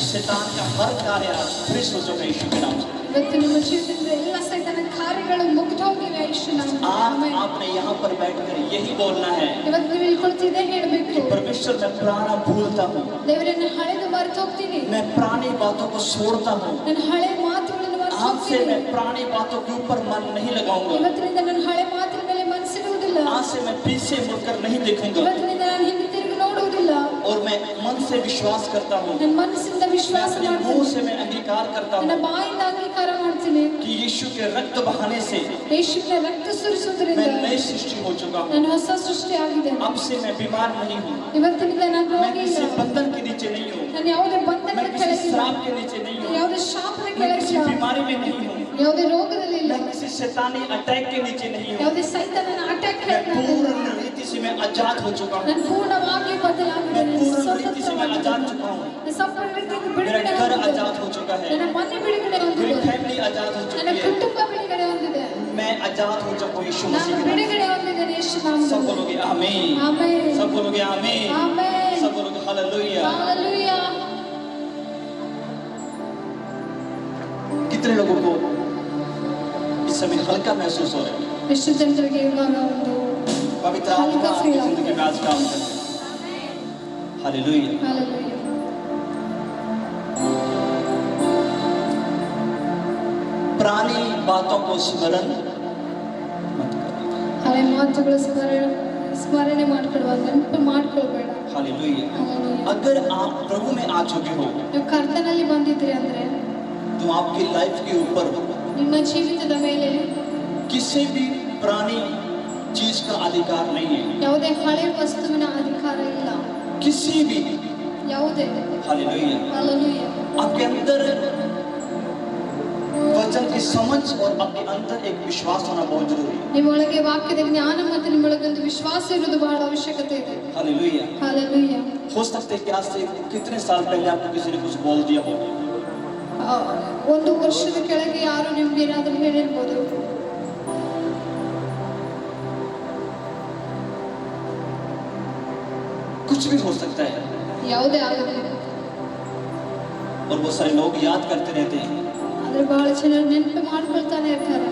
शैतान का हर कार्य आज फिनिश हो चुका है यीशु के नाम से। ಇವತ್ತು ನಿಮ್ಮ ಜೀವಿತದಿಂದ ಎಲ್ಲ ಸೈತಾನ ಕಾರ್ಯಗಳು ಮುಗಿದು ಹೋಗಿವೆ ಯೇಸು ನಾಮದಲ್ಲಿ. आज ಆಮೆನ್. आपने यहाँ पर बैठकर यही बोलना है, ಇವತ್ತು ನೀವು ಇಲ್ಲಿ ಕುಳಿತಿದ್ದೇ ಹೇಳಬೇಕು, परमेश्वर मैं पुराना भूलता हूँ, ದೇವರೇ ನಾನು ಹಳೆದು ಮರೆತು ಹೋಗ್ತೀನಿ, मैं पुरानी बातों को छोड़ता हूँ। ನಾನು ಹಳೆ ಮಾತುಗಳನ್ನು ಮರೆತು आज से ಹೋಗ್ತೀನಿ. मैं पुरानी बातों के ऊपर मन नहीं लगाऊंगा। ಇವತ್ತಿನಿಂದ ನಾನು ಹಳೆ ಮಾತಿನ ಮೇಲೆ ಮನಸ್ಸಿಡುವುದಿಲ್ಲ. आज से मैं पीछे मुड़कर नहीं देखूंगा ಇವತ್ತಿನಿಂದ ನಾನು ಹಿಂದೆ ತಿರುಗಿ ನೋಡುವುದಿಲ್ಲ. और मैं मन से विश्वास करता हूँ, ನನ್ನ ಮನಸ್ಸಿಂದ मैं ವಿಶ್ವಾಸ अपने मुंह ಮಾಡ್ತೀನಿ, से मैं अंगीकार करता ನನ್ನ हूँ ಬಾಯಿಂದ ಅಂಗೀಕಾರ ಮಾಡ್ತೀನಿ. कि यीशु के रक्त बहाने से ಯೇಸುವಿನ ರಕ್ತ ಸುರಿಸುವುದರಿಂದ मैं नई सृष्टि हो चुका हूँ। ನಾನು ಹೊಸ ಸೃಷ್ಟಿ ಆಗಿದೆ. अब से मैं बीमार नहीं हूँ, ಇವತ್ತಿನಿಂದ ನಾನು मैं ರೋಗಿ किसी ಇಲ್ಲ, बंधन के नीचे नहीं हूँ, ನಾನು ಯಾವುದೇ ಬಂಧನದ मैं किसी ಕೆಳಗಿಲ್ಲ, श्राप के नीचे नहीं हूँ, ಯಾವುದೇ ಶಾಪದ मैं किसी ಕೆಳಗಿಲ್ಲ, बीमारी में नहीं हूँ, ಯಾವುದೇ ರೋಗದಲ್ಲಿ ಇಲ್ಲ, मैं किसी शैतानी अटैक के नीचे नहीं हूँ। ಯಾವುದೇ ಸೈತಾನನ ಅಟ್ಯಾಕ್ मैं ಕೆಳಗಿಲ್ಲ. पूर्ण रीति से मैं आजाद हो चुका हूँ, ನಾನು ಪೂರ್ಣವಾಗಿ ಬದಲಾಗಿದೆ. मैं पूर्ण रीति से मैं आजाद चुका हूँ। ಸಂಪೂರ್ಣ ರೀತಿಯಿಂದ मेरा ಬಿಡುಗಡೆ घर ಹೊಂದಿದೆ. आजाद हो चुका है, ನನ್ನ ಮನೆ ಬಿಡುಗಡೆ मेरी ಹೊಂದಿದೆ, फैमिली आजाद हो ನನ್ನ चुकी है, ಕುಟುಂಬ ಬಿಡುಗಡೆ ಹೊಂದಿದೆ, मैं आजाद हो चुका हूँ यीशु ನಾನು मसीह के नाम से। ಬಿಡುಗಡೆ ಹೊಂದಿದ್ದೇನೆ ಯೇಸು सब ನಾಮದಲ್ಲಿ. बोलोगे आमीन, ಆಮೆನ್. सब बोलोगे आमीन, ಆಮೆನ್. सब बोलोगे हालेलुया। ಹಾಲೆಲೂಯಾ. कितने लोगों को इस समय हल्का महसूस हो रहा है? ಎಷ್ಟು ಜನರಿಗೆ ಇವಾಗ ಒಂದು पवित्र आत्मा हल्का आपकी feel जिंदगी में आज काम करे। हालेलुया। ಹಾಲೆಲೂಯಾ. पुरानी बातों को स्मरण मत करो। ಹಳೆ ಮಾತುಗಳ ಸ್ಮರಣೆ ಮಾಡ್ಕೊಳ್ಳುವಾಗ ನೆನಪು ಮಾಡ್ಕೊಳ್ಬೇಡ. हालेलुया। ಹಾಲೆಲೂಯಾ. अगर आप प्रभु में आ चुके हो ನೀವು ಕರ್ತನಲ್ಲಿ ಬಂದಿದ್ರಿ ಅಂದ್ರೆ तो आपकी लाइफ के ऊपर ನಿಮ್ಮ ಜೀವಿತದ ಮೇಲೆ किसी भी पुरानी चीज का अधिकार नहीं है, ಯಾವುದೇ ಹಳೆ ವಸ್ತುವಿನ ಅಧಿಕಾರ ಇಲ್ಲ. किसी भी। ಯಾವುದೇ. हालेलुया। ಹಾಲೆಲೂಯಾ. आपके अंदर वचन की समझ और आपके अंदर एक विश्वास होना बहुत जरूरी है। ನಿಮ್ಮೊಳಗೆ ವಾಕ್ಯದ ಜ್ಞಾನ ಮತ್ತು ನಿಮ್ಮೊಳಗೆ ಒಂದು ವಿಶ್ವಾಸ ಇರುವುದು ಬಹಳ ಅವಶ್ಯಕತೆ ಇದೆ. हालेलुया। ಹಾಲೆಲೂಯಾ. हो सकता है कि आज से कितने साल पहले आपको किसी ने कुछ बोल दिया हो, ಒಂದು ವರ್ಷದ ಕೆಳಗೆ ಯಾರು ನಿಮ್ಗೆ ಏನಾದರೂ ಹೇಳಿರ್ಬೋದು. कुछ भी हो सकता है। ಯಾವುದೇ ಆಗಲಿ. और वो सारे लोग याद करते रहते हैं, ಆದ್ರೆ ಬಹಳ ಜನರು ನೆನಪು ಮಾಡ್ಕೊಳ್ತಾನೆ ಇರ್ತಾರೆ.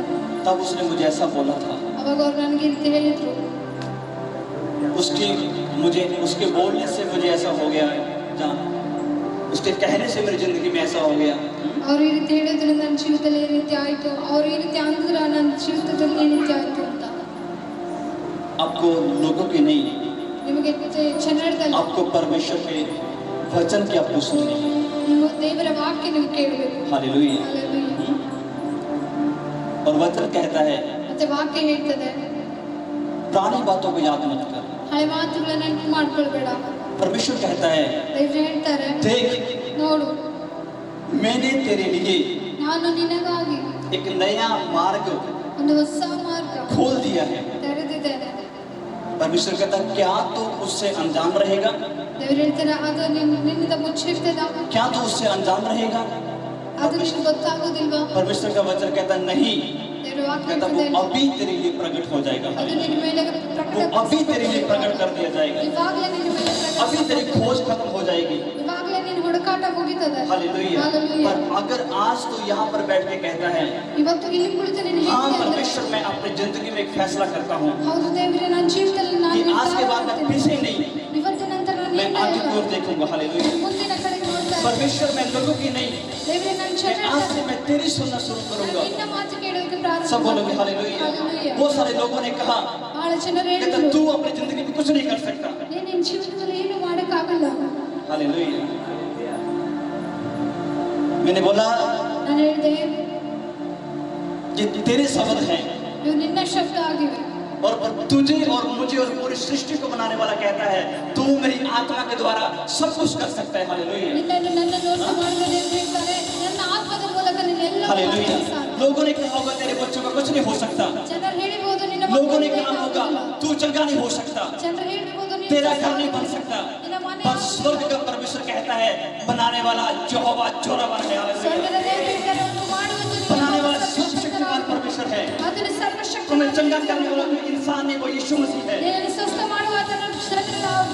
तब उसने मुझे ऐसा बोला था, ಅವಾಗ ಅವ್ರು ನನಗೆ ಈ ರೀತಿ ಹೇಳಿದ್ರು, उसके बोलने से मुझे ऐसा हो गया, जहाँ उसके कहने से मेरी जिंदगी में ऐसा हो गया। ಅವ್ರು ಈ ರೀತಿ ಹೇಳಿದ್ರಿಂದ ನನ್ನ ಜೀವಿತದಲ್ಲಿ ಈ ರೀತಿ ಆಯ್ತು, ಅವ್ರು ಈ ರೀತಿ ಅಂದ್ರ ನನ್ನ ಜೀವಿತದಲ್ಲಿ ಈ ರೀತಿ ಆಯ್ತು ಅಂತ. आपको लोगों की नहीं, ನಿಮಗೆ ಜನರದಲ್ಲಿ आपको परमेश्वर के वचन की आपको सुननी है। ನೀವು ದೇವರ ವಾಕ್ಯ ನೀವು ಕೇಳಬೇಕು. हालेलुया। ಹಾಲೆಲೂಯಾ. और वचन कहता है ಮತ್ತೆ ವಾಕ್ಯ ಹೇಳ್ತದೆ, पुरानी बातों को याद मत कर। ಹಳೆ ಮಾತುಗಳನ್ನ ನೆನಪು ಮಾಡ್ಕೊಳ್ಬೇಡ. परमेश्वर कहता है ದೇವರು ಹೇಳ್ತಾರೆ, देख ನೋಡು मैंने तेरे लिए ನಾನು ನಿನಗಾಗಿ एक नया मार्ग ಒಂದು ಹೊಸ ಮಾರ್ಗ खोल दिया है। ತೆರೆದಿದ್ದೇನೆ. परमेश्वर कहता है क्या तू उससे अनजान रहेगा? ದೇವರು ಹೇಳ್ತಾರೆ, ಅದು ನಿನ್ನಿಂದ ಮುಚ್ಚಿರ್ತದ, क्या तू उससे अनजान रहेगा? ಅದು ನಿನ್ಗೆ ಗೊತ್ತಾಗೋದಿಲ್ವಾ? परमेश्वर का वचन कहता है नहीं, ದೇವರು ವಾಕ್ಯ कहता ಹೇಳ್ತದೆ, वो अभी तेरे लिए प्रकट हो जाएगा, ಅದು ನಿನ್ನ ಮೇಲೆ वो अभी तेरे लिए प्रकट कर दिया जाएगा, ಇವಾಗಲೇ ನಿನ್ನ ಮೇಲೆ ಪ್ರಕಟ, अभी तेरी खोज खत्म हो जाएगी। ಇವಾಗಲೇ ನಿನ್ನ ಹುಡುಕಾಟ ಮುಗಿತದೆ. हालेलुया। ಹಾಲೆಲೂಯಾ. पर अगर आज तो यहाँ पर बैठ के कहता है ಇವತ್ತು ಇಲ್ಲಿ ಕುಳಿತು ನೀನು हाँ ಹೇಳ್ತೀಯ ಅಂದ್ರೆ, परमेश्वर मैं अपनी जिंदगी में एक फैसला करता हूँ ಹೌದು ದೇವರೇ, ನನ್ನ ಜೀವಿತದಲ್ಲಿ ನಾನು कि आज के ನಿರ್ಧಾರ बाद मैं ಮಾಡ್ತೀನಿ. पीछे नहीं, ಇವತ್ತಿನ ನಂತರ ನಾನು मैं ಹಿಂದೆ आगे ಇಲ್ಲ. की ओर देखूंगा। हालेलुया। ಮುಂದಿನ ಕಡೆಗೆ ನೋಡ್ತಾ ಇದ್ದೀನಿ. परमेश्वर मैं लोगों की नहीं, ದೇವರೇ, ನನ್ನ मैं आज से ಜನರ मैं तेरी सुनना शुरू करूंगा। ನಿನ್ನ ಮಾತು ಕೇಳೋದಕ್ಕೆ ಪ್ರಾರಂಭ सब बोलोगे ಮಾಡ್ತೀನಿ. हालेलुया। ಹಾಲೆಲೂಯಾ. बहुत सारे लोगों ने कहा, ಬಹಳ ಜನರು कहता ಹೇಳಿದ್ರು, तू अपनी जिंदगी में कुछ नहीं कर सकता। ನೀನು ನಿನ್ನ ಜೀವಿತದಲ್ಲಿ ಏನು ಮಾಡಕ್ಕಾಗಲ್ಲ. हालेलुया। मैंने बोला ನಾನು ಹೇಳಿದೆ ये तेरे शब्द हैं ಇವು ನಿನ್ನ ಶಬ್ದ ಆಗಿವೆ और तुझे और मुझे और पूरी सृष्टि को बनाने वाला कहता है तू मेरी आत्मा के द्वारा सब कुछ कर सकता है हालेलुया ನಿನ್ನನ್ನು ನನ್ನನ್ನು ಉಂಟು ಮಾಡಿದ ದೇವರು ಹೇಳ್ತಾರೆ ನನ್ನ ಆತ್ಮದ ಮೂಲಕ ನೀನು ಎಲ್ಲವನ್ನೂ हालेलुया ಮಾಡಲು ಸಾಧ್ಯ. लोगों ने कहा होगा तेरे बच्चों का कुछ नहीं हो सकता ಜನರು ಹೇಳಿಬಹುದು ನಿನ್ನ लोगों ने ಮಕ್ಕಳು कहा होगा ಬೇಕಾಗುವುದಿಲ್ಲ. तू चंगा नहीं हो सकता ಜನರು ಹೇಳಿಬಹುದು ನೀನು तेरा घर नहीं बन सकता ನಿನ್ನ ಮನೆ पर स्वर्ग का परमेश्वर कहता है बनाने वाला यहोवा जोरावर है हालेलुया ಸ್ವರ್ಗದ ದೇವರು ಹೇಳ್ತಾರೆ ಉಂಟು ಮಾಡುವುದು ನಿನ್ನ बनाने वाला ಸರ್ವಶಕ್ತನಾದ सर्वशक्तिमान परमेश्वर है ಆತನು ಸರ್ವಶಕ್ತನಾದ तुम्हें चंगा करने वाला कोई इंसान नहीं वो यीशु मसीह है ನಿನ್ನನ್ನು ಸ್ವಸ್ಥ ಮಾಡುವ ಆತನು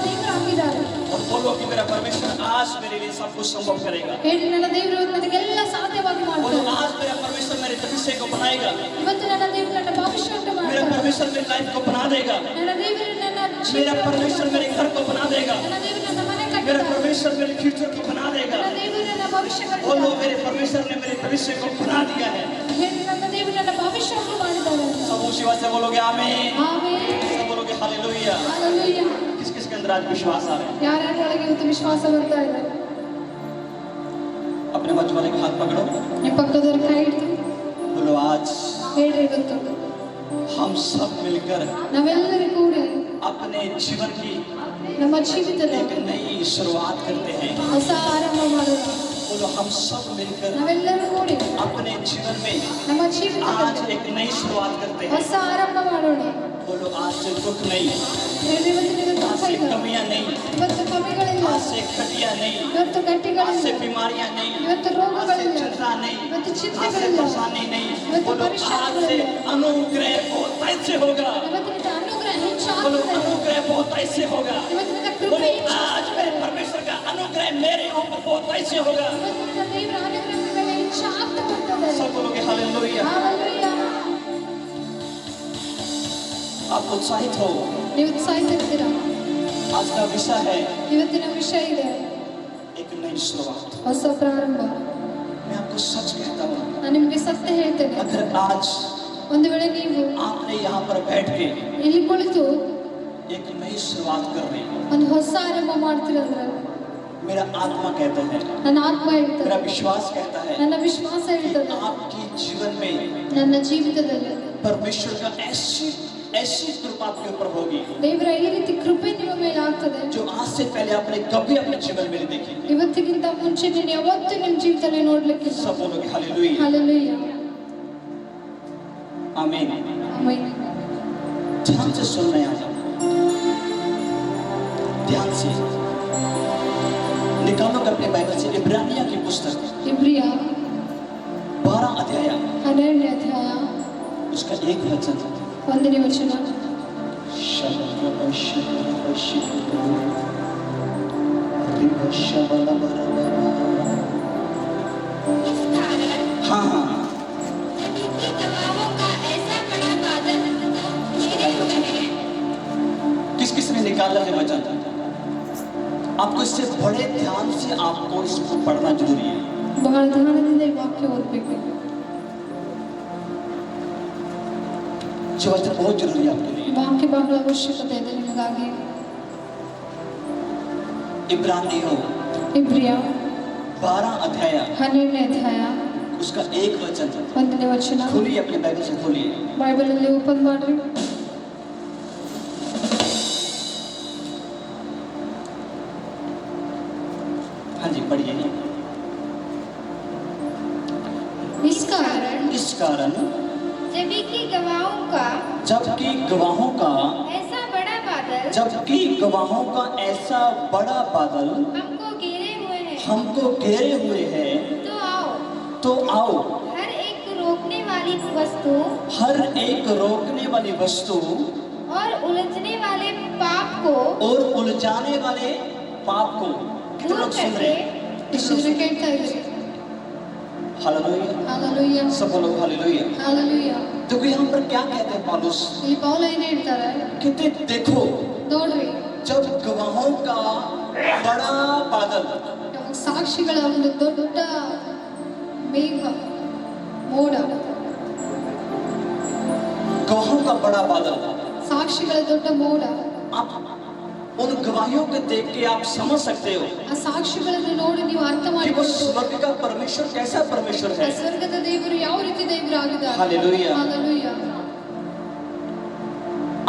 ದೇವರು ಆಗಿದ್ದಾರೆ और बोलो कि मेरा परमेश्वर आज मेरे लिए सब कुछ संभव करेगा ಹೇಳಿ ನನ್ನ ದೇವರು ನನಗೆಲ್ಲ ಸಾಧ್ಯವಾಗಿ बोलो ಮಾಡ್ತಾರೆ आज मेरा परमेश्वर मेरे भविष्य को बनाएगा ಇವತ್ತು ನನ್ನ ದೇವರು ನನ್ನ ಭವಿಷ್ಯ ಉಂಟು मेरा ಮಾಡ್ತಾರೆ परमेश्वर मेरी लाइफ को बना देगा ನನ್ನ ದೇವರು ನನ್ನ मेरा ಜೀವನ परमेश्वर मेरे घर को बना देगा ನನ್ನ ದೇವರು ನನ್ನ ಮನೆ मेरा ಕಟ್ಟಿದ್ದಾರೆ परमेश्वर मेरे फ्यूचर को बना देगा ನನ್ನ ದೇವರು ನನ್ನ ಭವಿಷ್ಯ बोलो ಕಟ್ಟಿದ್ದಾರೆ मेरे परमेश्वर ने मेरे भविष्य को बना दिया है ಹೇಳಿ ನನ್ನ ದೇವರು ನನ್ನ ಭವಿಷ್ಯ ಉಂಟು ಮಾಡಿದ್ದಾರೆ सब ऊंची आवाज से बोलोगे आमीन ಆಮೆನ್ सब बोलोगे हालेलुया ಹalleluya किस किस के अंदर आज विश्वास आ रहा है ಯಾರ್ಯಾರೊಳಗೆ ಇವತ್ತು ವಿಶ್ವಾಸ ಬರ್ತಾ ಇದೆ अपने बाजू वाले का हाथ पकड़ो ನಿಮ್ಮ ಪಕ್ಕದವ್ರ ಕೈ ಹಿಡಿದು बोलो आज ಹೇಳ್ರಿ ಇವತ್ತು हम सब मिलकर ನಾವೆಲ್ಲರೂ ಕೂಡಿ अपने जीवन की ನಮ್ಮ ಜೀವಿತದ एक नई शुरुआत करते हैं ಹೊಸ ಆರಂಭ ಮಾಡೋಣ बोलो हम सब मिलकर ನಾವೆಲ್ಲರೂ ಕೂಡಿ अपने जीवन में ನಮ್ಮ ಜೀವಿತದ आज एक नई शुरुआत करते हैं ಹೊಸ ಆರಂಭ ಮಾಡೋಣ बोलो आज से दुख नहीं ಹೇಳ್ರಿ ಇವತ್ತು ನಿಮಗೆ आज ದುಃಖ से ಇಲ್ಲ कमियां नहीं ಇವತ್ತು ಕಮಿಗಳಿಲ್ಲ आज से घटिया नहीं ಇವತ್ತು आज ಗಟ್ಟಿಗಳಿಲ್ಲ से बीमारियां नहीं ಇವತ್ತು आज से ರೋಗಗಳಿಲ್ಲ चिंता नहीं ಇವತ್ತು आज से ಚಿಂತೆಗಳಿಲ್ಲ परेशानी नहीं ಇವತ್ತು बोलो आज से परेशानिಗಳಿಲ್ಲ अनुग्रह बहुत ऐसे होगा ಇವತ್ತಿನ ಅನುಗ್ರಹ बोलो ಹೆಚ್ಚಾಗುತ್ತದೆ अनुग्रह बहुत ऐसे होगा ಇವತ್ತಿನ ಕೃಪೆ बोलो ಹೆಚ್ಚಾಗುತ್ತದೆ आज मेरे परमेश्वर का अनुग्रह मेरे ऊपर बहुत ऐसे होगा ಇವತ್ತಿನ ದೇವರ ಅನುಗ್ರಹ ನಿಮ್ಮ ಮೇಲೆ ಹೆಚ್ಚಾಗ್ತಾ ಹೋಗ್ತದೆ सब बोलोगे हालेलुया ಹಾಲೆಲೂಯಾ आप उत्साहित हो ನೀವು ಉತ್ಸಾಹಿಸಿರ್ತೀರಾ आज का विषय है ಇವತ್ತಿನ ವಿಷಯ ಇದೆ एक नई शुरुआत ಹೊಸ ಪ್ರಾರಂಭ मैं आपको सच कहता हूँ ನಾನು ನಿಮಗೆ ಸತ್ಯ ಹೇಳ್ತೇನೆ अगर आज ಒಂದು ವೇಳೆ ನೀವು आपने यहाँ पर बैठ के ಇಲ್ಲಿ कुಳಿತು एक नई शुरुआत कर रही हो ಒಂದು ಹೊಸ ಆರಂಭ ಮಾಡ್ತಿರಂದ್ರೆ मेरा आत्मा कहता है ನನ್ನ आत्ಮ ಹೇಳ್ತದೆ मेरा विश्वास कहता है ನನ್ನ ವಿಶ್ವಾಸ कि ಹೇಳ್ತದೆ आपके जीवन में ನನ್ನ ಜೀವಿತದಲ್ಲಿ परमेश्वर का ऐसी ऐसी कृपा आपके ऊपर होगी ದೇವರ ಈ ರೀತಿ ಕೃಪೆ ನಿಮ್ಮ ಮೇಲೆ ಆಗ್ತದೆ जो आज से पहले आपने कभी अपने जीवन में नहीं देखी ಇವತ್ತಿಗಿಂತ ಮುಂಚೆ ನೀನು ಯಾವತ್ತೂ ನಿಮ್ಮ ಜೀವಿತದಲ್ಲಿ ನೋಡ್ಲಿಕ್ಕಿಲ್ಲ सब बोलोगे हालेलुया ಹಾಲೆಲೂಯಾ आमीन ಆಮೆನ್ ध्यान से सुनना है आज ध्यान से निकालो अपने बाइबल से इब्रानिया की पुस्तक ಇಬ್ರಿಯ 12 अध्याय 12ನೇ ಅಧ್ಯಾಯ उसका एक वचन 1ನೇ ವಚನ हाँ हाँ किस किस ने निकाला है वचन आपको इससे बड़े ध्यान से आपको इसको पढ़ना जरूरी है ಬಹಳ ಧ್ಯಾನದಿಂದ ಈ ವಾಕ್ಯ ಓದಬೇಕು जो वचन बहुत जरूरी है आपके लिए ವಾಕ್ಯ ಬಹಳ ಅವಶ್ಯಕತೆ ಇದೆ ನಿಮಗಾಗಿ इब्रानियों ಇಬ್ರಿಯ 12 अध्याय 12ನೇ ಅಧ್ಯಾಯ उसका एक वचन 1ನೇ ವಚನ खोलिए अपने बाइबल से खोलिए ಬೈಬಲ್ ಅಲ್ಲಿ ಓಪನ್ ಮಾಡ್ರಿ हाँ जी पढ़िए इस कारण जबकि गवाहों का जबकि गवाहों का ऐसा बड़ा बादल जबकि गवाहों का ऐसा बड़ा बादल हमको घेरे हुए है हमको घेरे हुए है तो आओ हर एक रोकने वाली वस्तु हर एक रोकने वाली वस्तु और उलझने वाले पाप को और उलझाने वाले पाप को कितने लोग सुन रहे हैं ಎಷ್ಟು ಜನ ಕೇಳ್ತಾ ಇದ್ದೀರಿ हालेलुया ಹಾಲೆಲೂಯಾ सब बोलो हालेलुया ಹಾಲೆಲೂಯಾ देखो यहाँ पर क्या कहते हैं पौलुस ಇಲ್ಲಿ ಪೌಲ ಏನು ಹೇಳ್ತಾರೆ कहते देखो ನೋಡ್ರಿ जब गवाहों का बड़ा बादल ನಮಗೆ ಸಾಕ್ಷಿಗಳ ಒಂದು ದೊಡ್ಡ ಮೇಘ ಮೋಡ गवाहों का बड़ा बादल ಸಾಕ್ಷಿಗಳ ದೊಡ್ಡ ಮೋಡ आप उन गवाहियों को देख के आप समझ सकते हो ಆ ಸಾಕ್ಷಿಗಳನ್ನು ನೋಡಿ ನೀವು ಅರ್ಥ कि वो ಮಾಡಿಕೊಳ್ಳಬಹುದು स्वर्ग का परमेश्वर कैसा परमेश्वर ಆ है। ಸ್ವರ್ಗದ ದೇವರು ಯಾವ ರೀತಿ ದೇವರಾಗಿದ್ದಾರೆ हालेलुया। ಹಾಲೆಲೂಯಾ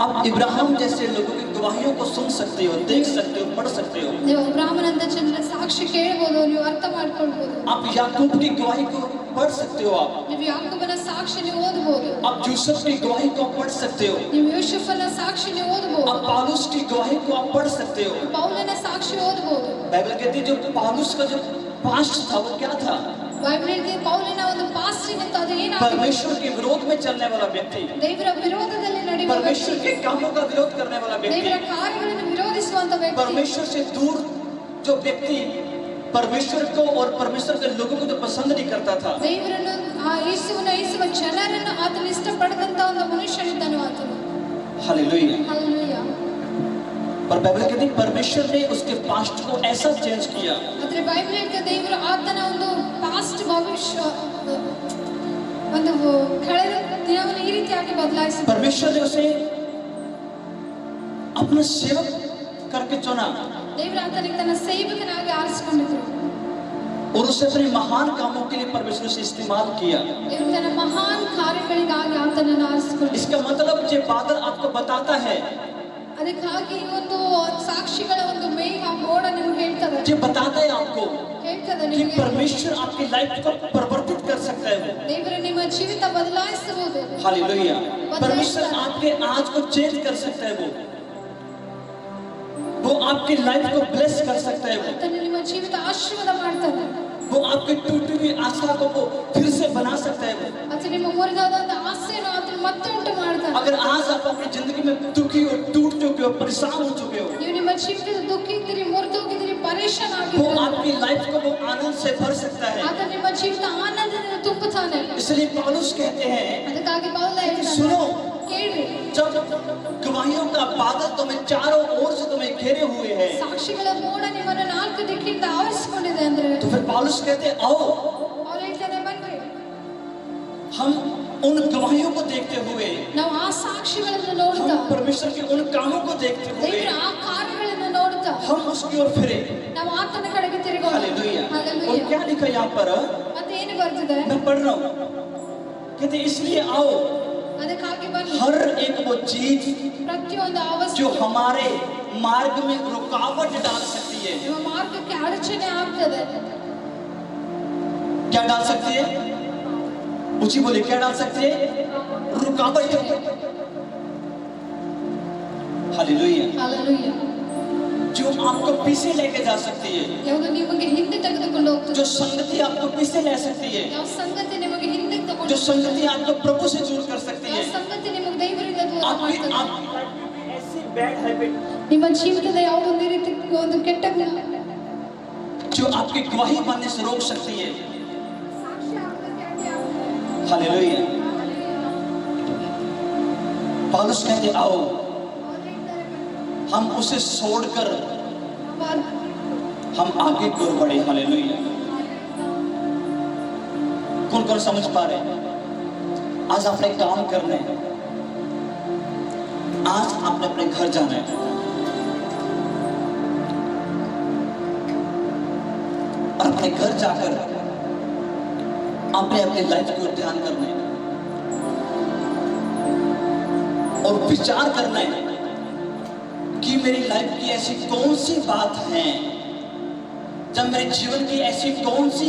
आप इब्राहिम जैसे लोगों की गवाहियों को सुन सकते हो, देख सकते हो, पढ़ सकते हो। ನೀವು ಬ್ರಾಹ್ಮಣಂತ ಜನರ ಸಾಕ್ಷಿ ಕೇಳಬಹುದು ನೀವು ಅರ್ಥ ಮಾಡ್ಕೊಳ್ಬಹುದು आप याकूब की गवाही को पढ़ सकते हो। ನೀವು ಯಾಕೋಬನ ಸಾಕ್ಷಿ ನೀವು ಓದಬಹುದು आप यूसुफ की गवाही को पढ़ सकते हो। ನೀವು ಯೂಸುಫನ ಸಾಕ್ಷಿ ನೀವು ಓದಬಹುದು आप पौलुस की गवाही को आप पढ़ सकते हो। ಪೌಲನ ಸಾಕ್ಷಿ ಓದಬಹುದು बाइबल कहती है जो पौलुस का जो पास्ट था वो क्या था? ಬೈಬಲ್ ಹೇಳ್ತಿದೆ ಪೌಲನ ಒಂದು ಪಾಸ್ಟ್ ಇತ್ತು ಅದು ಏನಾಗಿದೆ परमेश्वर के विरोध में चलने वाला व्यक्ति, ದೇವರ ವಿರೋಧದಲ್ಲಿ ನಡೆಯುವ परमेश्वर के कामों का विरोध करने वाला व्यक्ति, ದೇವರ ಕಾರ್ಯಗಳನ್ನು ವಿರೋಧಿಸುವಂತ ವ್ಯಕ್ತಿ परमेश्वर से दूर जो व्यक्ति परमेश्वर को और परमेश्वर के लोगों को जो पसंद नहीं करता था। ದೇವರನ್ನು ಆ ಯೇಸುವ ಜನರನ್ನು ಆತನ ಇಷ್ಟಪಡದಂತ ಒಂದು ಮನುಷ್ಯನಿದ್ದನು ಆತನು हालेलुया। ಹಾಲೆಲೂಯಾ पर बाइबल कहती है परमेश्वर ने उसके पास्ट को ऐसा चेंज किया ಆದ್ರೆ ಬೈಬಲ್ ಹೇಳ್ತದೆ ದೇವರು ಆತನ ಒಂದು ಪಾಸ್ಟ್ ಭವಿಷ್ಯ ಒಂದು ಕಳೆದ ದಿನವನ್ನು ಈ ರೀತಿಯಾಗಿ ಬದಲಾಯಿಸಿದ परमेश्वर ने उसे अपना सेवक करके चुना ದೇವರು ಆತನಿಗೆ ತನ್ನ ಸೇವಕನಾಗಿ ಆರಿಸಿಕೊಂಡಿದ್ರು और उसे अपने महान कामों के लिए परमेश्वर से इस्तेमाल किया। ದೇವರು ತನ್ನ ಮಹಾನ್ ಕಾರ್ಯಗಳಿಗಾಗಿ ಆತನನ್ನು ಆರಿಸಿಕೊಂಡರು इसका मतलब ये बादल आपको बताता है, ಅದಕ್ಕಾಗಿ ಈ ಒಂದು ಸಾಕ್ಷಿಗಳ ಒಂದು ಮೇಘ ಮೋಡ ನಿಮ್ಗೆ ಹೇಳ್ತದೆ ये बताता है आपको ಹೇಳ್ತದೆ कि ನಿಮಗೆ परमेश्वर आपकी लाइफ को परिवर्तित कर सकता है। ದೇವರು ನಿಮ್ಮ ಜೀವಿತ ಬದಲಾಯಿಸಬಹುದು हालेलुया। परमेश्वर आपके आज को चेंज कर सकता है। वो आपकी लाइफ को ब्लेस कर सकता है। ಆತನು ನಿಮ್ಮ ಜೀವಿತ ಆಶೀರ್ವಾದ ಮಾಡ್ತಾನೆ वो आपकी टूटी हुई आशा को वो फिर से बना सकता है। ಆತ ನಿಮ್ಮ ಮುರಿದಾದಂತ ಆಸೆಯನ್ನು ಆತನು ಮತ್ತೆ ಉಂಟು ಮಾಡ್ತಾನೆ अगर आज आप अपनी जिंदगी में दुखी हो, टूट चुके हो, परेशान हो चुके हो, ನೀವು ನಿಮ್ಮ ಜೀವಿತದ ದುಃಖಿ ಇದ್ದೀರಿ ಮುರಿದೋಗಿದ್ದೀರಿ ಪರೇಶಾನ್ वो ಆಗಿದ್ದೀರಿ आपकी लाइफ को वो आनंद से भर सकता है। ಆತ ನಿಮ್ಮ ಜೀವಿತ ಆನಂದದಿಂದ ತುಂಬುತ್ತಾನೆ इसलिए पौलुस कहते हैं ಅದಕ್ಕಾಗಿ ಪೌಲ कि ಹೇಳ್ತಾನೆ सुनो, ಕೇಳ್ರಿ जब गवाहियों का बादल तुम्हें चारों ओर से तुम्हें घेरे हुए हैं, ಸಾಕ್ಷಿಗಳ ಮೋಡ ನಿಮ್ಮನ್ನು ನಾಲ್ಕು ದಿಕ್ಕಿಂದ ಆವರಿಸಿಕೊಂಡಿದೆ ಅಂದ್ರೆ तो फिर पौलुस कहते हैं आओ ಅವ್ರು ಹೇಳ್ತಾನೆ ಬನ್ರಿ हम उन गवाहियों को देखते हुए, ನಾವು ಆ ಸಾಕ್ಷಿಗಳನ್ನು ನೋಡ್ತಾ हम परमेश्वर के उन कामों को देखते हुए ದೇವರ ಆ ಕಾರ್ಯಗಳನ್ನು ನೋಡ್ತಾ हम उसकी ओर फिरे। ನಾವು ಆತನ ಕಡೆಗೆ ತಿರುಗೋಣ हालेलुया। और ಹಾಲೆಲೂಯಾ क्या लिखा यहाँ पर, ಮತ್ತೆ ಏನು ಬರ್ತಿದೆ मैं पढ़ रहा हूँ, कहते इसलिए आओ ಅದಕ್ಕಾಗಿ ಬನ್ನಿ हर एक वो चीज ಪ್ರತಿಯೊಂದು जो ಅವಸ್ಥೆ हमारे मार्ग में रुकावट डाल सकती है, ನಿಮ್ಮ ಮಾರ್ಗಕ್ಕೆ ಅಡಚಣೆ ಆಗ್ತದೆ क्या डाल सकती है? ऊंची बोली, क्या डाल सकती है? रुकावट। हालेलुया। ಹಾಲೆಲೂಯಾ जो आपको पीछे लेके जा सकती है, ಯಾವುದು ನಿಮಗೆ ಹಿಂದೆ ತೆಗೆದುಕೊಂಡು ಹೋಗ್ತದೆ जो संगति आपको पीछे ले सकती है, ಯಾವ ಸಂಗತಿ ನಿಮಗೆ ಹಿಂದೆ जो ತಗೊಂಡು संगति आपको प्रभु से दूर कर सकती ಯಾವ है। ಸಂಗತಿ ನಿಮಗೆ ದೇವರಿಂದ ದೂರ आपकी ಮಾಡ್ತದೆ आपकी लाइफ में ऐसी बैड हैबिट ನಿಮ್ಮ ಜೀವಿತದ ಯಾವುದೊಂದು ರೀತಿ ಒಂದು ಕೆಟ್ಟ जो आपकी गवाही बनने से रोक सकती है। हालेलुया। पौलुस कहते आओ हम उसे छोड़कर हम आगे की ओर बढ़े। हालेलुया। कौन कौन समझ पा रहे हैं? आज आपने काम करना है, आज आपने अपने घर जाना है और अपने घर जाकर आपने अपनी लाइफ को ध्यान करना है और विचार करना है कि मेरी लाइफ की ऐसी कौन सी बात है, जब मेरे जीवन की ऐसी कौन सी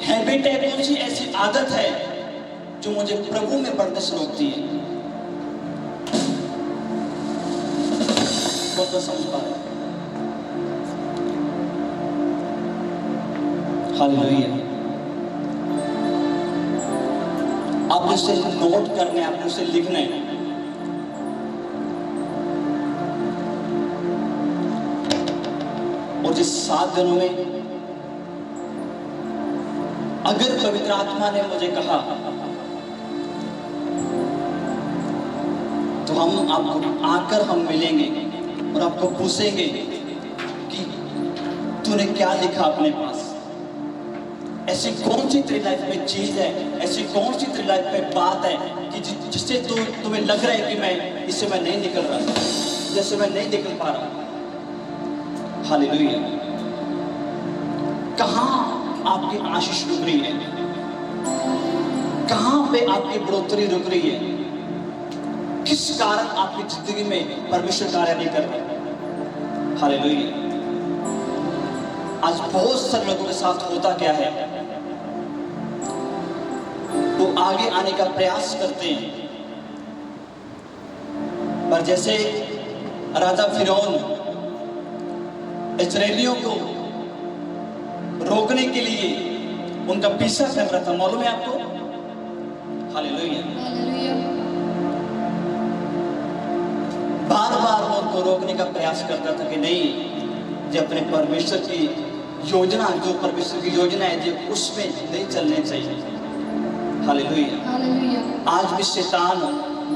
हैबिट है, कौन सी ऐसी आदत है जो मुझे प्रभु में बढ़ने से रोकती है। बहुत तो समझ पा रहे हैं? हालेलुया। आपने उसे नोट करना है, आपने उसे लिखना है। और जिस 7 दिनों में अगर पवित्र आत्मा ने मुझे कहा तो हम आपको आकर हम मिलेंगे और आपको पूछेंगे कि तूने क्या लिखा अपने पास, ऐसी कौन सी तेरी लाइफ में चीज है, ऐसी कौन सी तेरी लाइफ में बात है कि जिससे तुम्हें लग रहा है कि मैं इससे मैं नहीं निकल रहा, जैसे मैं नहीं निकल पा रहा। हालेलुया। कहाँ आपकी आशीष रुक रही है? कहाँ पे आपकी बढ़ोतरी रुक रही है? किस कारण आपकी जिंदगी में परमेश्वर कार्य नहीं कर रहा? हालेलुया। आज बहुत सारे लोगों के साथ होता क्या है, वो आगे आने का प्रयास करते हैं, पर जैसे राजा फिरौन इस्राएलियों को रोकने के लिए उनका पीछा कर रहा था, मालूम है आपको? हालेलुया। हालेलुया। बार बार वो उनको रोकने का प्रयास करता था कि नहीं, जो अपने परमेश्वर की योजना, जो परमेश्वर की योजना है, जो उसमें नहीं चलने चाहिए। हालेलुया। हालेलुया। आज भी शैतान